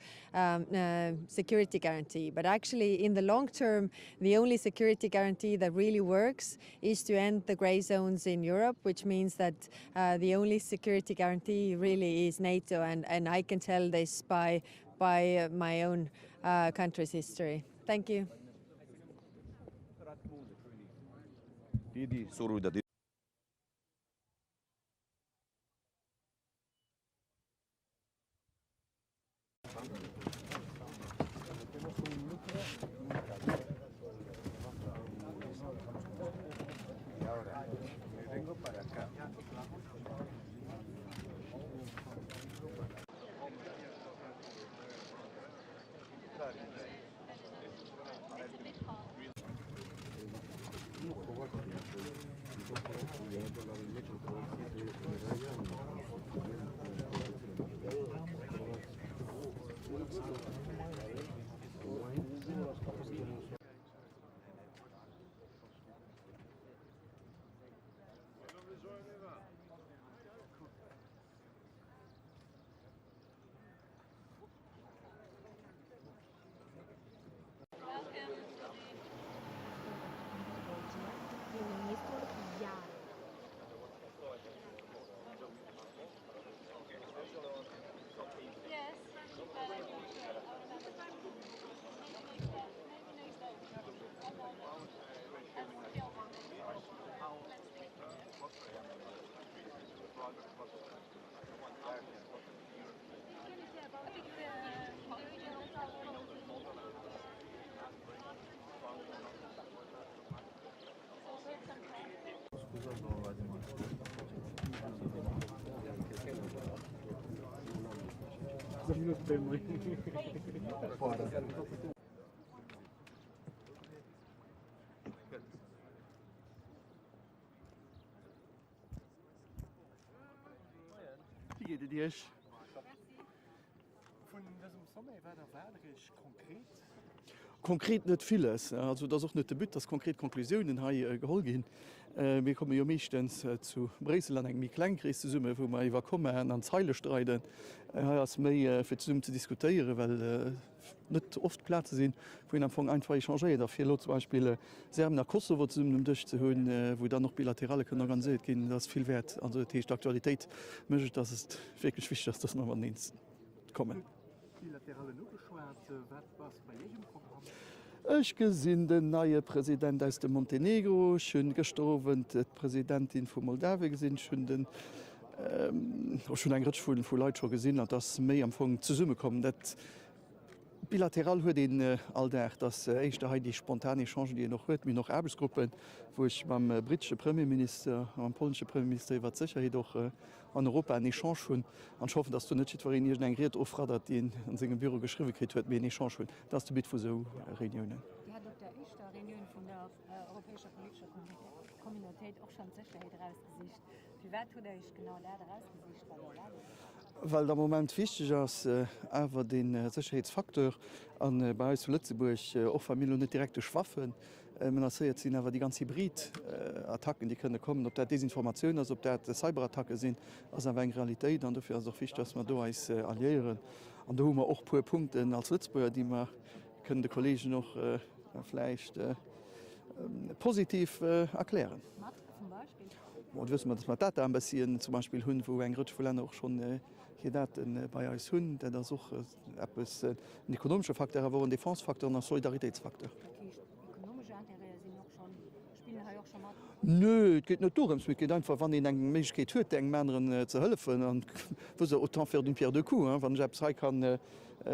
security guarantee. But actually, in the long term, the only security guarantee that really works is to end the grey zones in Europe, which means that the only security guarantee really is NATO, and I can tell this by my own country's history. Thank you. Wie geht es dir? Von diesem Sommer war der Wahlrecht konkret? Konkret nicht vieles. Also das ist auch nicht der Bitte, dass konkret Konklusionen geholt gehen. Wir kommen ja meistens zu Bresel an einer Kleinkrise zusammen, wo wir überkommen und an Zeile streiten. Es ist mehr für zusammen zu diskutieren, weil nicht oft Plätze sind, wo ich am Anfang einfach échangieren. Dafür zum Beispiel Serbien nach Kosovo zusammen durchzuholen, wo dann noch bilaterale können organisiert gehen. Das ist viel wert. Also die Aktualität möchte, dass es wirklich wichtig ist, dass wir an den Dienst kommen. Bilaterale Nugeschwärze, was bei jedem Programm? Ich gesehen den neuen Präsident aus dem Montenegro, schön gestorben, die Präsidentin von Moldawia gesehen, schon schon ein Gritsch von Leuten schon gesehen, dass mehr am Anfang zusammenkommen. Das bilateral hört den Alltag, das erste die spontane Chance, die noch hört, mir noch Arbeitsgruppen, wo ich beim britischen Premierminister, beim polnischen Premierminister über Sicherheit auch an Europa eine Chance schon. Und ich hoffe, dass du nicht etwa in irgendein Gerät aufradert, die in seinem Büro geschrieben hat, mir eine Chance schon. Das ist der Bild von so Reunionen. Die hat auf der ersten Reunion von der Europäischen Politischen Kommunität auch schon Sicherheit rausgesicht. Wie weit hat euch genau da rausgesicht? Weil der Moment wichtig ist, aber den Sicherheitsfaktor an bei uns in Lützeburg auch Familien nicht direkte Waffen. Man sieht sind aber die ganzen Hybridattacken, die können kommen, ob das Desinformation ist, ob das Cyberattacken sind, also eine Realität. Und dafür ist es auch wichtig, dass wir da uns alliieren. Und da haben wir auch ein paar Punkte als Lützburger, die wir können den Kollegen noch vielleicht positiv erklären. Und wissen wir, dass wir das ambitionieren, zum Beispiel Hund, wo ein Gritsch von Ländern auch schon hier bei uns Hund, der das auch ein ökonomischer Faktor, aber auch ein Defensefaktor und ein Solidaritätsfaktor. Nö, es geht nicht darum, es geht einfach, wenn ich eine Möglichkeit habe, den Männern zu helfen, und was autant faire d'une pierre deux coups, wenn ich etwas kann,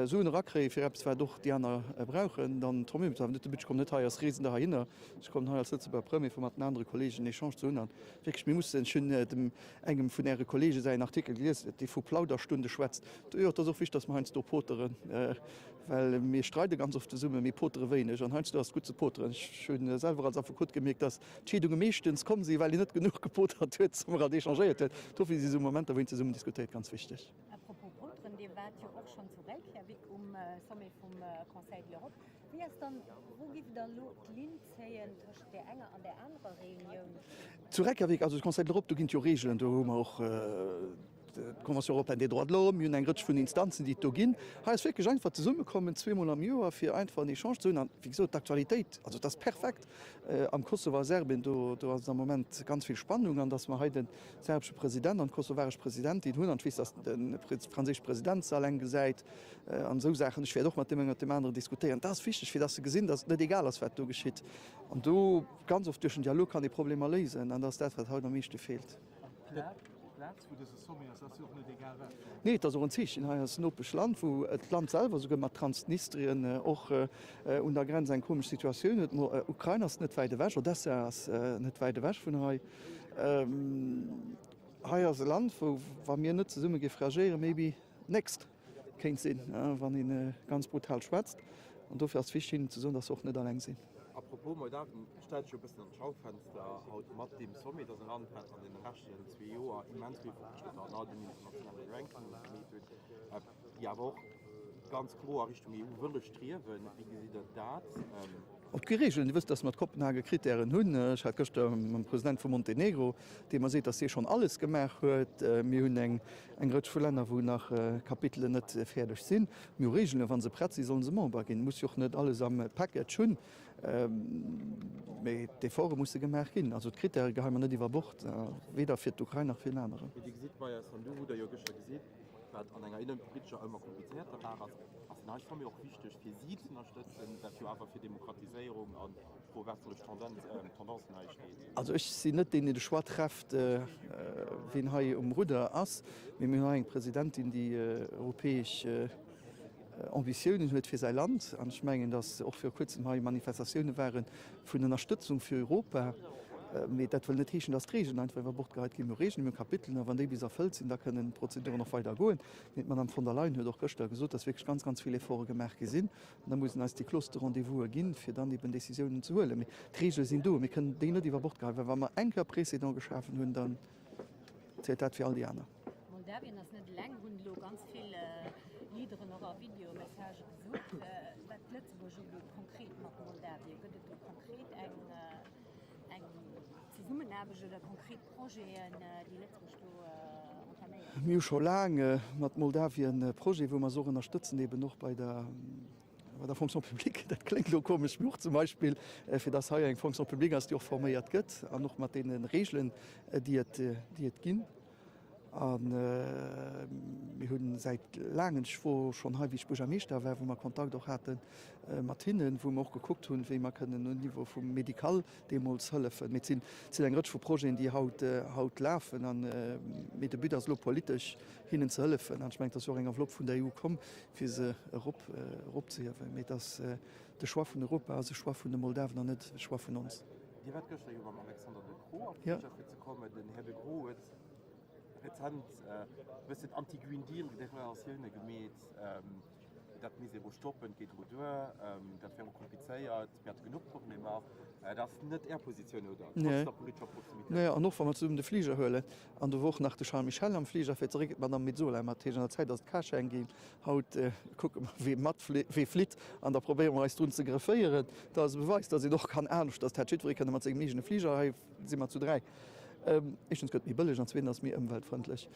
so einen Rackre für etwas, was doch die anderen brauchen, dann komme ich nicht, ich komme nicht hier als Reisender dahin, ich komme hier als Lützeburger Premier von einem anderen Kollegen in Échange zu haben. Wirklich, wir müssen schon dem engem von ihren Kollegen seinen Artikel lesen, die von Plauderstunde schwätzt. Ja, das ist auch wichtig, dass wir uns da poteren, weil wir streiten ganz oft zusammen, wir poteren wenig, und heute ist gut zu poteren. Ich habe selber als Advokat gemerkt, dass die Schädigungen meistens kommen sie, weil ich nicht genug gepotert habe, dass wir gerade échangiert haben. Dafür ist diese Momente, wo wir zusammen diskutiert, ganz wichtig. Apropos poteren, die waren ja auch schon zu Reykjavik Sommet vom Conseil de l'Europe. Wie ist dann, wo gibt der Linz zwischen der einen und der anderen Reunion? Zu Reykjavik, also das Conseil de l'Europe, da gibt es ja Regeln, da haben wir auch die Konvention Européenne des Droits de l'Homme, ein Gritsch von Instanzen, die da gehen. Es ist wirklich einfach zusammenkommen, zweimal am Jahr, für einfach eine Chance zu haben. Wie gesagt, die Aktualität, also das ist perfekt. Am Kosovo Serbien, da ist im Moment ganz viel Spannung, an dass wir heute den serbischen Präsidenten und kosovarischen Präsidenten haben, und ich weiß, dass der französische Präsident allein gesagt an so Sachen. Ich werde auch mit dem anderen diskutieren. Das ist wichtig, für das Sie gesehen, dass nicht egal ist, was da geschieht. Und du ganz oft durch den Dialog kann die Probleme lösen, und das ist das, was heute am meisten fehlt. Platz, wo das Sommer ist, das ist auch nicht egal. Nee, das ist auch ein Ziel. In einem nordischen Land, wo das Land selber, sogar mit Transnistrien, auch unter Grenze eine komische Situation hat. Ukraine ist nicht weit weg, oder das ist nicht weit weg von hier. Hier ist ein Land, wo wir nicht zusammen gefragieren, maybe next. Kein Sinn, wenn ihn ganz brutal schwätzt. Und dafür ist es wichtig, zu sagen, dass wir auch nicht allein sind. Apropos Moldawien, stellt schon ein bisschen ein Schaufenster mit dem Summit, das ein Land hat an den letzten 2 Jahren immens viel fortgeschritten hat, an den internationalen Ranking. Ja, aber auch ganz klar Richtung EU will streben. Wie sieht das? Auf die Regeln, ihr wisst, dass wir die Kopenhagen Kriterien haben. Ich hatte gestern mit dem Präsidenten von Montenegro, dem man sieht, dass er schon alles gemacht hat. Wir haben ein Gritsch von Ländern, wo nach Kapiteln nicht fertig sind. Wir Regeln, wenn sie präzise sollen sie Member gehen. Muss ja auch nicht alles am Paket schon. Die Foro muss gemacht gehen. Also die Kriterien haben wir nicht über Bord, weder für die Ukraine noch für die anderen. Wie sieht man ja, du, der ja gestern gesehen hat, an einer innenpolitischen immer komplizierter war. Das ist für mich auch wichtig, für Sie zu unterstützen, dafür aber für Demokratisierung und wo westliche Tendenzen stehen. Also ich sehe nicht den Schwar trifft, wen hier Ruder ist. Wir haben eine Präsidentin, die europäische Ambitionen hat für sein Land. Und ich meine, dass auch für kurzem Manifestationen waren von der Unterstützung für Europa. dat will net heechen das Regen einfach Bord gehalt gi Regen im Kapitel wann déi bis erfüllt sind, da können Prozeduren noch weiter goen. Net man von der Lein huet doch gocht gesot, dat wirklich ganz viele vorgemerk gesinn. Da muss als die Kloster Rendevous ginn, fir dann eben Decisionen zu hole. Rege sind do, mir können de die Bord gehalten, wann man enker Präsident geschaffen hunn, dann zählt dat fir all die anderen. Moldawien ass net lang hunn lo ganz viel Lieder noch a Videomessage gesucht. Dat Lützeburg konkret mat Moldawien gëtt du konkret eng Summenabege oder konkret Projekten, die Lützeburg unternehmen. Mir schon lange mat Moldawien Projekt, wo man so unterstützen eben noch bei der Fonction publique, dat klingt lo komisch Buch zum Beispiel fir das ha eng Fonction publique as die auch formiert gëtt, an noch mat den Regeln, die et ginn. Wir hunn seit langen wo schon ha wie Spuger Meeser, wo man Kontakt doch hatten mat hininnen, wo man auch geguckt hunn, wie man können no Niveau vum Medikal Demols hëllefen. Mit sinn ein Rëtsch vu Projekten, die haut lafen an mit de Büders lo politisch hinnen ze hëllefen. An schmengt das enger Flop vun der EU kom fir se Europa ze hewen. Met de Schwa vun Europa as se Schwa vun de Moldawen an net Schwa vun uns. Die Wettgëchte iwwer Alexander de Croo ze kommen den Herr de Croo bisschen anti-Green Deal Deklarationune gemäht, dat mis wo stoppen geht wo du, dat kompliceéiert, genug Probleme. Das net Position oder Nee an noch man de Flieger hëlle an der woch nach de Charles Michel am Flieger firregt man mit so mat der Zeit dat Kasch engin haut wie mat wie flit an der Problem run ze greffeieren, dat beweist, dat sie doch kann ernst, dat Herr Chitri mat mégene Flieger si mat zu 3. Ich gëtt mir bëlleg an Zwin ass mir ëmweltfreundlich.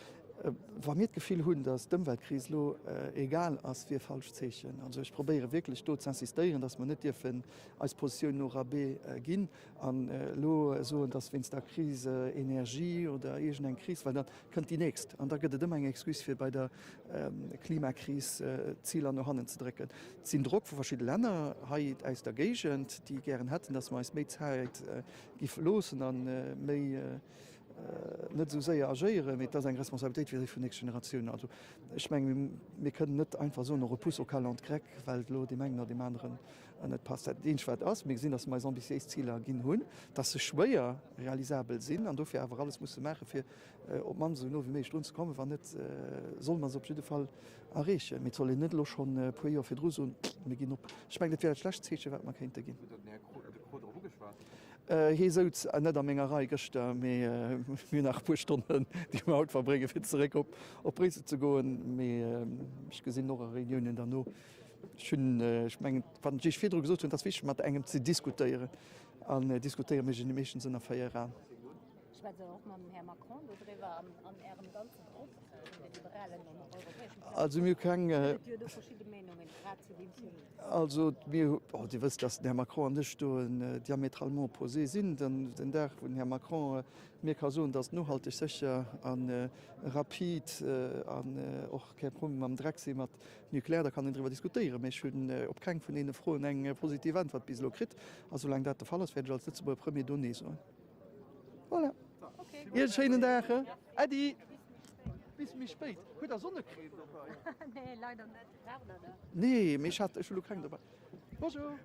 War mir gefiel hunn, dats d'Ëmweltkrislo egal ass fir falsch zeechen. Also ich probiere wirklich do zu insistieren, dats man net Dirfen als Position no AB ginn an lo so dats wenns der Krise Energie oder egen eng Kris, weil dat kënnt die nächst. An da gëtt dëmm eng Exkus fir bei der Klimakris Ziel an no hannen ze drecken. Zin Druck vu verschschiide Länder hait eis der Gegent, die gern hätten, dats ma Meheit gif losen an méi net so séier agéiere, mit dat eng Responsabiltäit fir vun nächste Generationun. Also ich meng mir können net einfach so Repusokal an Kräck, weil lo die Mengen dem anderen net passt. Dienschwert ass mir sinn, dats mei ambitiös Zieler ginn hunn, dat se schwéier realisabel sinn, an dofir awer alles muss mecher fir op man so no wie méi Stunde komme, wann net soll man op jeden Fall errechen. Mit soll net loch schon puier fir Drus mé ginn op. Schmeng net schlecht zeche, wat man kennt ginn. Hier se net der Mengerei Gëchte mir nach Pustunden, die ma haut verbringe fir zeré op Prise zu goen, ich gesinn noch a Reunionen der no wann Dich fir gesot hun, dat wich mat engem ze diskutieren an diskutieren mé die méchen sinn aéier an. Herr Macron an Ärem ganzen Druck der Liberalen Also mir kann also die wisst, dass Herr Macron nicht diametralement posé sind, den der von Herr Macron mir kann so das nur halte ich sicher an rapid an auch kein Problem am Drecksee mat nuklear, da kann ich darüber diskutieren. Ich würde op kein von denen froh eng positive Antwort bis krit, also lang dat der Fall ist, als Lützeburg Premier Donné so. Voilà. Ihr schönen Tage. Adi. Bis mich spät. Gut, der Sonne kriegt. Nee, leider nicht. Nee, mich hat schon kein dabei. Bonjour.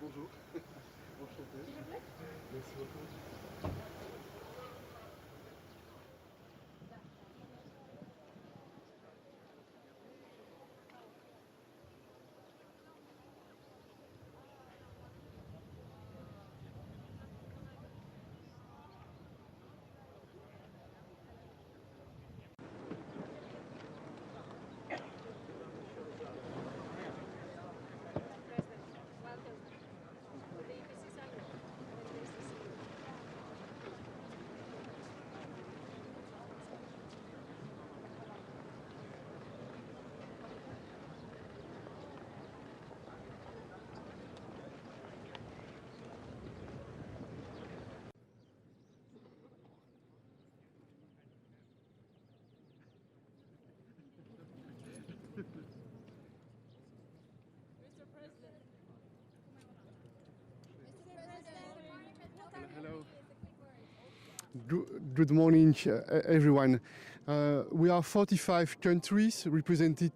Bonjour. Enchanté. S'il vous plaît. Merci beaucoup. Hello. Good morning, everyone. We are 45 countries represented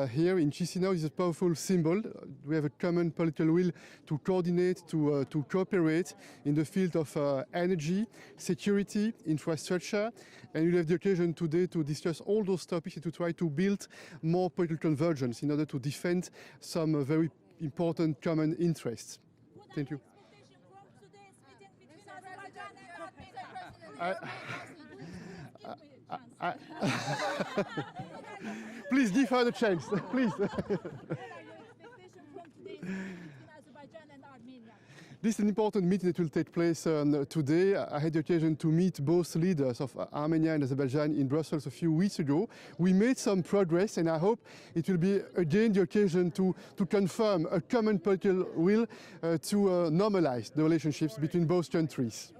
here in Chisinau. It's a powerful symbol. We have a common political will to coordinate, to cooperate in the field of energy, security, infrastructure. And we'll have the occasion today to discuss all those topics and to try to build more political convergence in order to defend some very important common interests. Thank you. Please give her the chance, please. This is an important meeting that will take place today. I had the occasion to meet both leaders of Armenia and Azerbaijan in Brussels a few weeks ago. We made some progress, and I hope it will be again the occasion to confirm a common political will to normalize the relationships between both countries.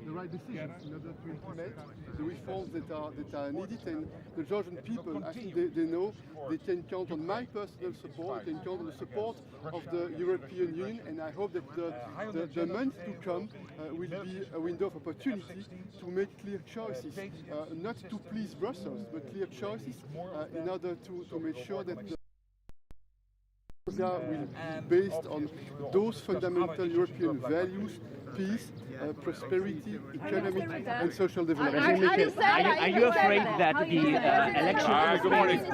The right decisions in order to implement the reforms that are needed, and the Georgian people, I think they know they can count on my personal support, they can count on the support of the European Union, and I hope that the months to come will be a window of opportunity to make clear choices, not to please Brussels, but clear choices in order to make sure that Georgia will be based on those fundamental European values: peace, prosperity, economic and social development. Are you afraid that the elections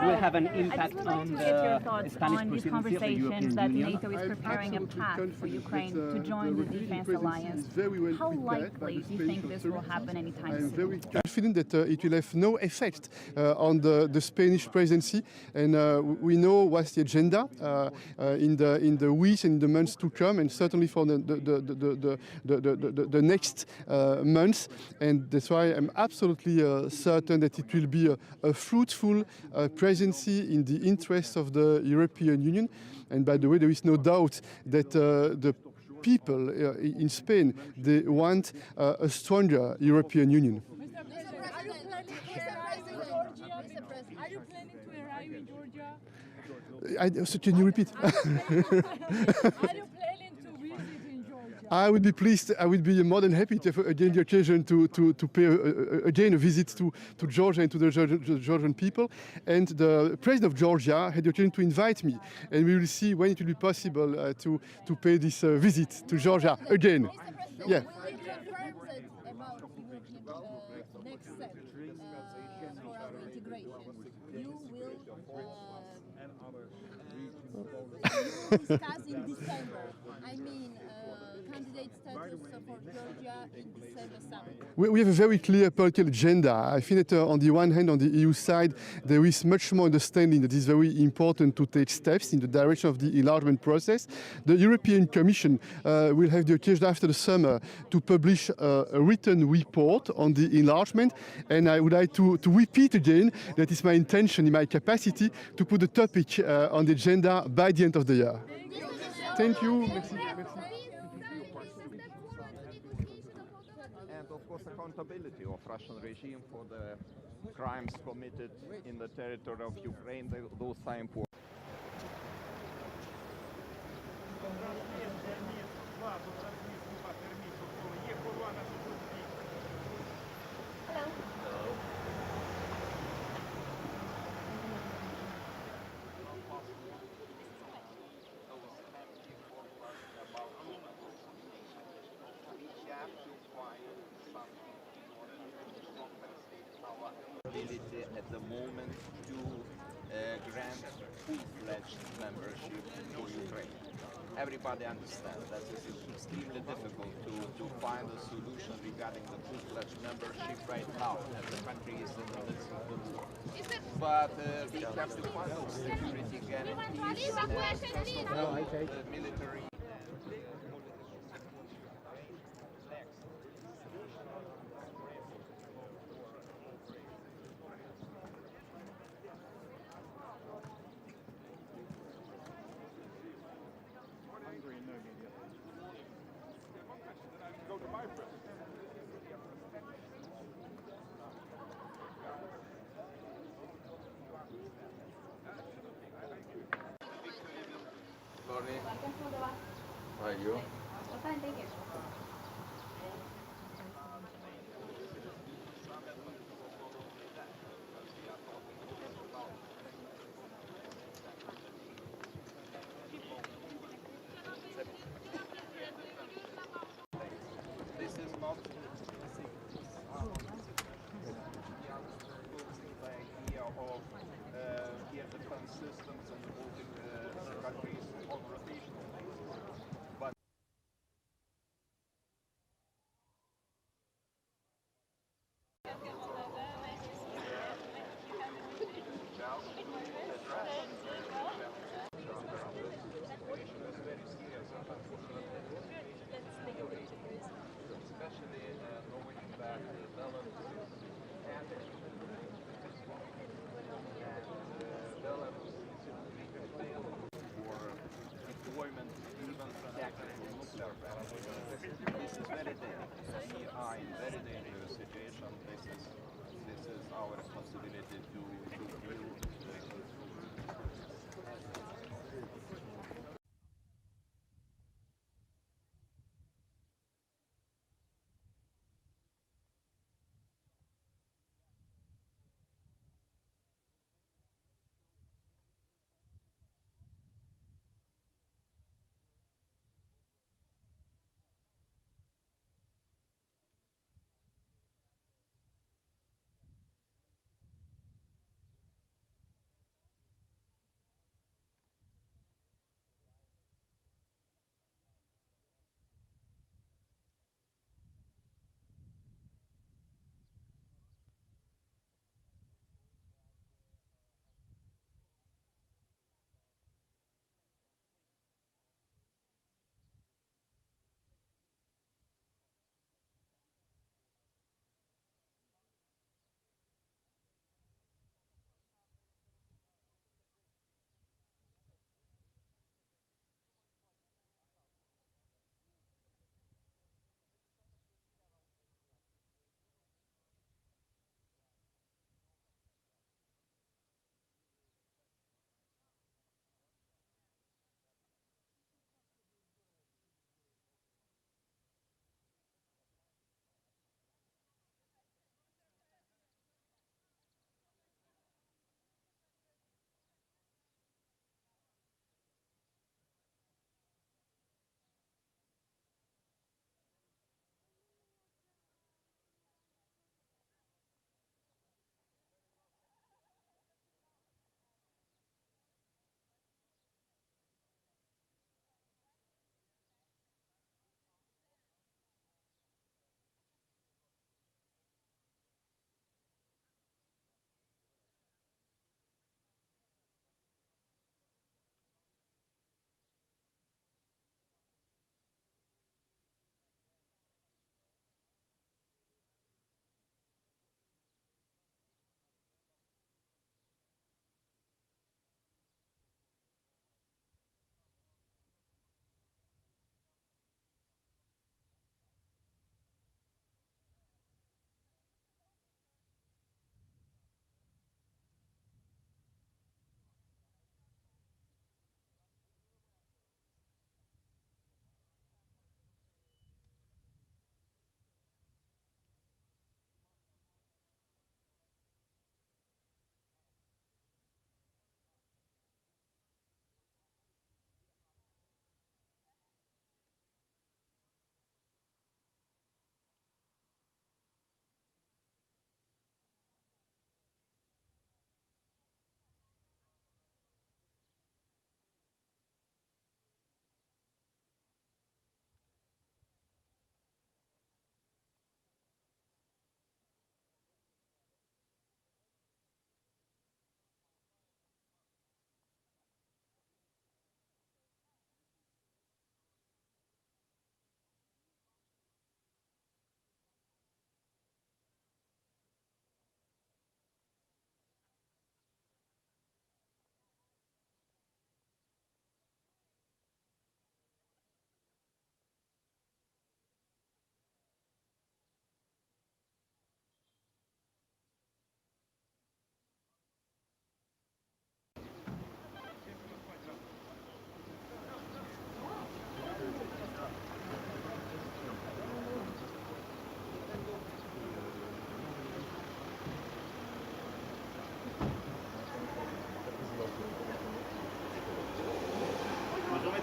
will have an impact on the Spanish these conversations that NATO is preparing a path for Ukraine to join the defense alliance? How likely do you think this will happen anytime soon? I am very confident that it will have no effect on the Spanish presidency, and we know what's the agenda in the weeks and the months to come, and certainly for the next months, and that's why I'm absolutely certain that it will be a fruitful presidency in the interests of the European Union. And by the way, there is no doubt that the people in Spain, they want a stronger European Union. Are you planning to arrive in Georgia? So can you repeat? Are you planning to visit in Georgia? I would be pleased. I would be more than happy to have again the occasion to pay again a visit to Georgia and to the Georgian people. And the president of Georgia had the occasion to invite me, and we will see when it will be possible to pay this visit to Georgia again. Yeah. Next step for our integration. You will discuss in December. I mean, candidate candidate status for Georgia in December summit? We have a very clear political agenda. I think that on the one hand, on the EU side, there is much more understanding that it is very important to take steps in the direction of the enlargement process. The European Commission will have the occasion after the summer to publish a written report on the enlargement, and I would like to repeat again that it's my intention, in my capacity, to put the topic on the agenda by the end of the year. Thank you. Merci. And of course accountability of Russian regime for the crimes committed in the territory of Ukraine, those are important. At the moment to grant full-fledged membership to Ukraine. Everybody understands that this is extremely difficult to find a solution regarding the full-fledged membership right now, as the country is in the midst of the war. But we have to find those security guarantees and first of all the military. Morning. How are you? Fine, thank you. This is not the idea of air defense systems and involving countries on rotational basis. But especially knowing that Belarus and Belarus is for deployment even tactical nuclear weapons. This is very dangerous. We are in very dangerous situation. This is our responsibility to deal with.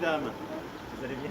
dames, vous allez bien?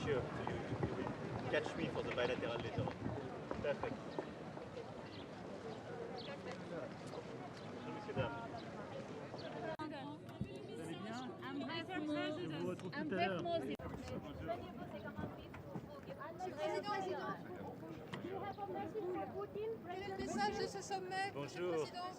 Sure. You catch me for the bilateral later on. Perfect. Bonjour, messieurs, dames. Je vous retrouve tout à l'heure. Quel est le message de ce sommet, Monsieur le Président?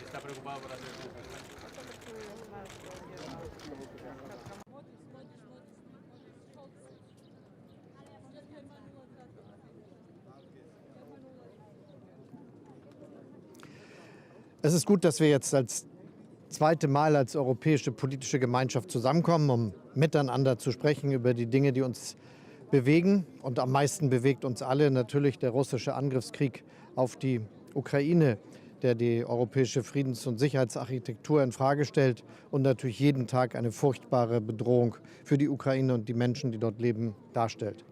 Está preocupado por hacer Es ist gut, dass wir jetzt als zweite Mal als europäische politische Gemeinschaft zusammenkommen, um miteinander zu sprechen über die Dinge, die uns bewegen. Und am meisten bewegt uns alle natürlich der russische Angriffskrieg auf die Ukraine, der die europäische Friedens- und Sicherheitsarchitektur infrage stellt und natürlich jeden Tag eine furchtbare Bedrohung für die Ukraine und die Menschen, die dort leben, darstellt.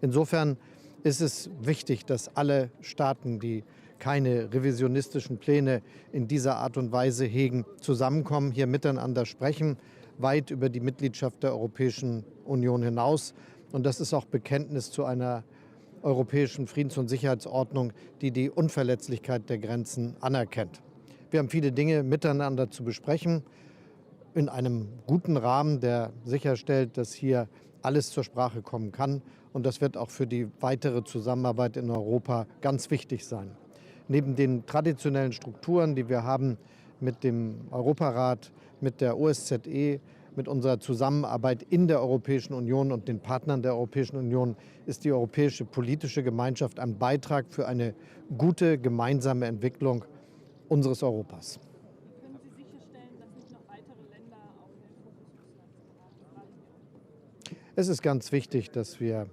Insofern ist es wichtig, dass alle Staaten, die keine revisionistischen Pläne in dieser Art und Weise hegen, zusammenkommen, hier miteinander sprechen, weit über die Mitgliedschaft der Europäischen Union hinaus. Und das ist auch Bekenntnis zu einer europäischen Friedens- und Sicherheitsordnung, die die Unverletzlichkeit der Grenzen anerkennt. Wir haben viele Dinge miteinander zu besprechen, in einem guten Rahmen, der sicherstellt, dass hier alles zur Sprache kommen kann. Und das wird auch für die weitere Zusammenarbeit in Europa ganz wichtig sein. Neben den traditionellen Strukturen, die wir haben mit dem Europarat, mit der OSZE, mit unserer Zusammenarbeit in der Europäischen Union und den Partnern der Europäischen Union, ist die europäische politische Gemeinschaft ein Beitrag für eine gute gemeinsame Entwicklung unseres Europas. Können Sie sicherstellen, dass nicht noch weitere Länder auf den Fokus Russlands geraten? Es ist ganz wichtig, dass wir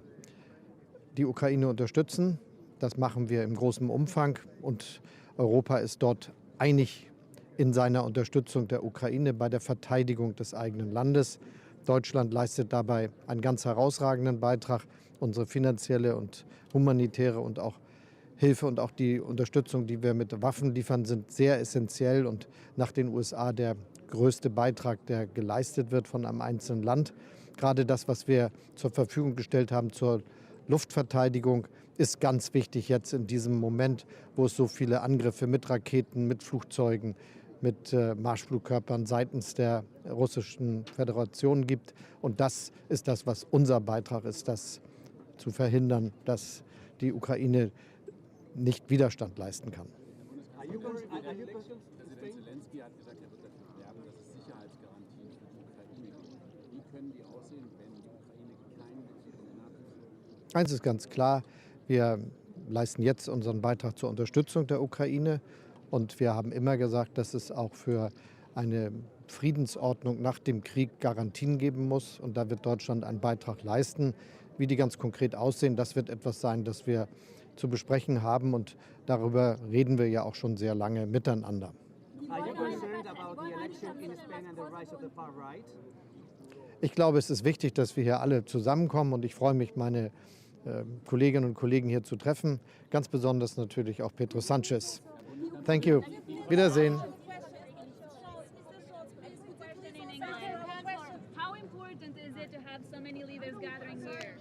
die Ukraine unterstützen. Das machen wir im großen Umfang und Europa ist dort einig in seiner Unterstützung der Ukraine bei der Verteidigung des eigenen Landes. Deutschland leistet dabei einen ganz herausragenden Beitrag. Unsere finanzielle und humanitäre und auch Hilfe und auch die Unterstützung, die wir mit Waffen liefern, sind sehr essentiell und nach den USA der größte Beitrag, der geleistet wird von einem einzelnen Land. Gerade das, was wir zur Verfügung gestellt haben zur Luftverteidigung, ist ganz wichtig jetzt in diesem Moment, wo es so viele Angriffe mit Raketen, mit Flugzeugen, mit Marschflugkörpern seitens der Russischen Föderation gibt. Und das ist das, was unser Beitrag ist, das zu verhindern, dass die Ukraine nicht Widerstand leisten kann. Präsident ZELENSKI hat gesagt, er wird dafür werben, dass es Sicherheitsgarantien für die Ukraine gibt. Wie können die aussehen, wenn die Ukraine keinen Mitglied in der NATO ist? Eins ist ganz klar, wir leisten jetzt unseren Beitrag zur Unterstützung der Ukraine. Und wir haben immer gesagt, dass es auch für eine Friedensordnung nach dem Krieg Garantien geben muss. Und da wird Deutschland einen Beitrag leisten. Wie die ganz konkret aussehen, das wird etwas sein, das wir zu besprechen haben. Und darüber reden wir ja auch schon sehr lange miteinander. Ich glaube, es ist wichtig, dass wir hier alle zusammenkommen. Und ich freue mich, meine Kolleginnen und Kollegen hier zu treffen. Ganz besonders natürlich auch Pedro Sanchez. Thank you. Wiedersehen. How important is it to have so many leaders gathering here?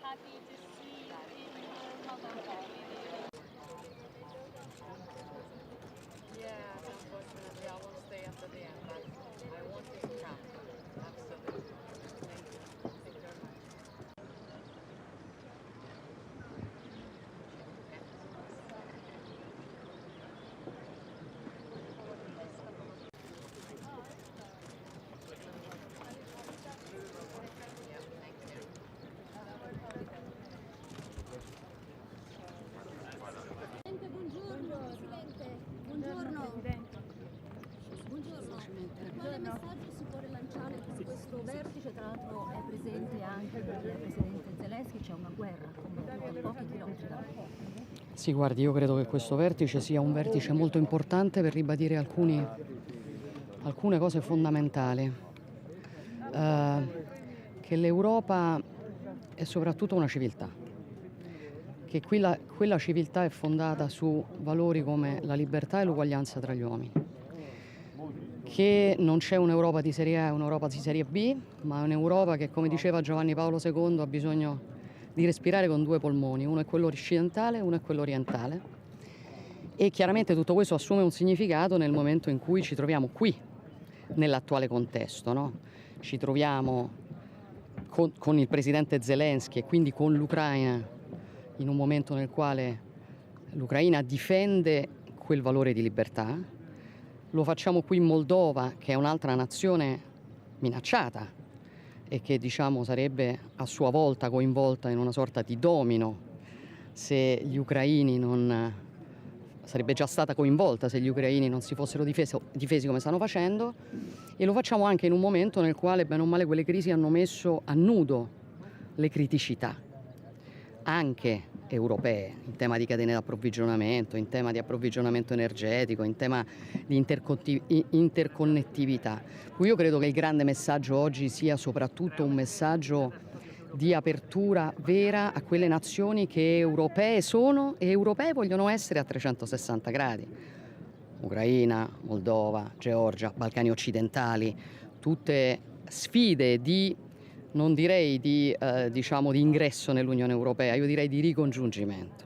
happy to see in Moldova. Yeah, unfortunately I won't stay after the end, but I want you to come. Absolutely. Thank you. Thank you very much. Quale messaggio si può rilanciare con questo vertice? Tra l'altro è presente anche il presidente Zelensky, c'è una guerra a pochi chilometri da qui. Sì, guardi, io credo che questo vertice sia un vertice molto importante per ribadire alcune cose fondamentali. Che l'Europa è soprattutto una civiltà, che quella civiltà è fondata su valori come la libertà e l'uguaglianza tra gli uomini, che non c'è un'Europa di serie A e un'Europa di serie B, ma un'Europa che, come diceva Giovanni Paolo II, ha bisogno di respirare con due polmoni, uno è quello occidentale e uno è quello orientale. E chiaramente tutto questo assume un significato nel momento in cui ci troviamo qui, nell'attuale contesto, no? Ci troviamo con il presidente Zelensky e quindi con l'Ucraina in un momento nel quale l'Ucraina difende quel valore di libertà. Lo facciamo qui in Moldova, che è un'altra nazione minacciata e che, diciamo, sarebbe a sua volta coinvolta in una sorta di domino se gli ucraini non... sarebbe già stata coinvolta se gli ucraini non si fossero difesi come stanno facendo, e lo facciamo anche in un momento nel quale, bene o male, quelle crisi hanno messo a nudo le criticità, anche europee, in tema di catene di approvvigionamento, in tema di approvvigionamento energetico, in tema di interconnettività. Io credo che il grande messaggio oggi sia soprattutto un messaggio di apertura vera a quelle nazioni che europee sono e europee vogliono essere a 360 gradi. Ucraina, Moldova, Georgia, Balcani occidentali, tutte sfide di, non direi di ingresso nell'Unione Europea, io direi di ricongiungimento,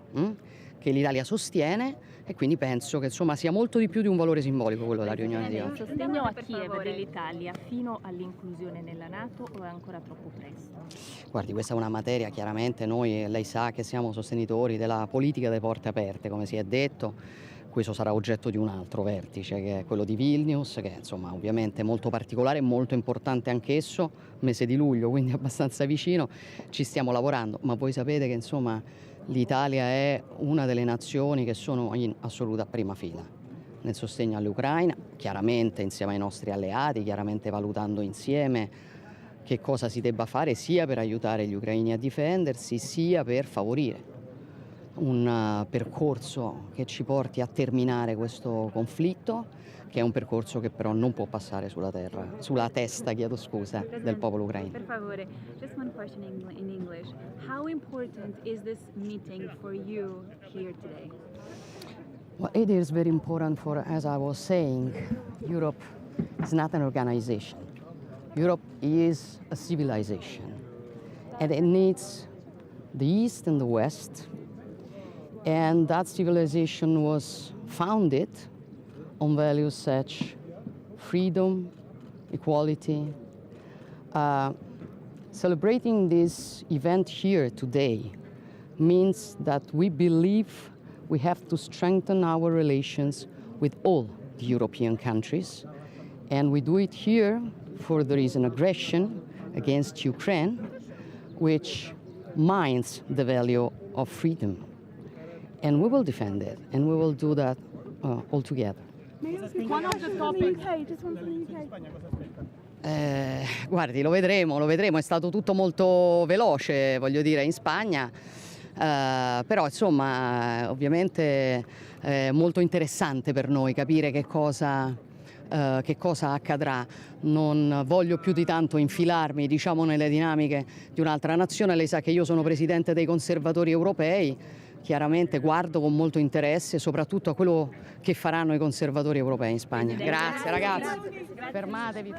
che l'Italia sostiene, e quindi penso che, insomma, sia molto di più di un valore simbolico quello della riunione di oggi. Il sostegno a Kiev dell'Italia fino all'inclusione nella NATO o è ancora troppo presto? Guardi, questa è una materia, chiaramente lei sa che siamo sostenitori della politica delle porte aperte, come si è detto. Questo sarà oggetto di un altro vertice, che è quello di Vilnius, che insomma ovviamente è molto particolare e molto importante anch'esso, mese di luglio, quindi abbastanza vicino. Ci stiamo lavorando, ma voi sapete che insomma l'Italia è una delle nazioni che sono in assoluta prima fila nel sostegno all'Ucraina, chiaramente insieme ai nostri alleati, chiaramente valutando insieme che cosa si debba fare sia per aiutare gli ucraini a difendersi, sia per favorire un percorso che ci porti a terminare questo conflitto, che è un percorso che però non può passare sulla testa, del popolo ucraino. Per favore, just one question in English. How important is this meeting for you here today? Well, it is very important for, as I was saying, Europe is not an organization. Europe is a civilization, and it needs the East and the West. And that civilization was founded on values such freedom, equality. Celebrating this event here today means that we believe we have to strengthen our relations with all the European countries. And we do it here for there is an aggression against Ukraine, which mines the value of freedom. And we will defend it, and we will do that all together. One of the topics. Guardi, lo vedremo, è stato tutto molto veloce, voglio dire, in Spagna, però insomma ovviamente è molto interessante per noi capire che cosa accadrà. Non voglio più di tanto infilarmi, diciamo, nelle dinamiche di un'altra nazione. Lei sa che io sono presidente dei conservatori europei. Chiaramente guardo con molto interesse soprattutto a quello che faranno i conservatori europei in Spagna. Grazie ragazzi, fermatevi.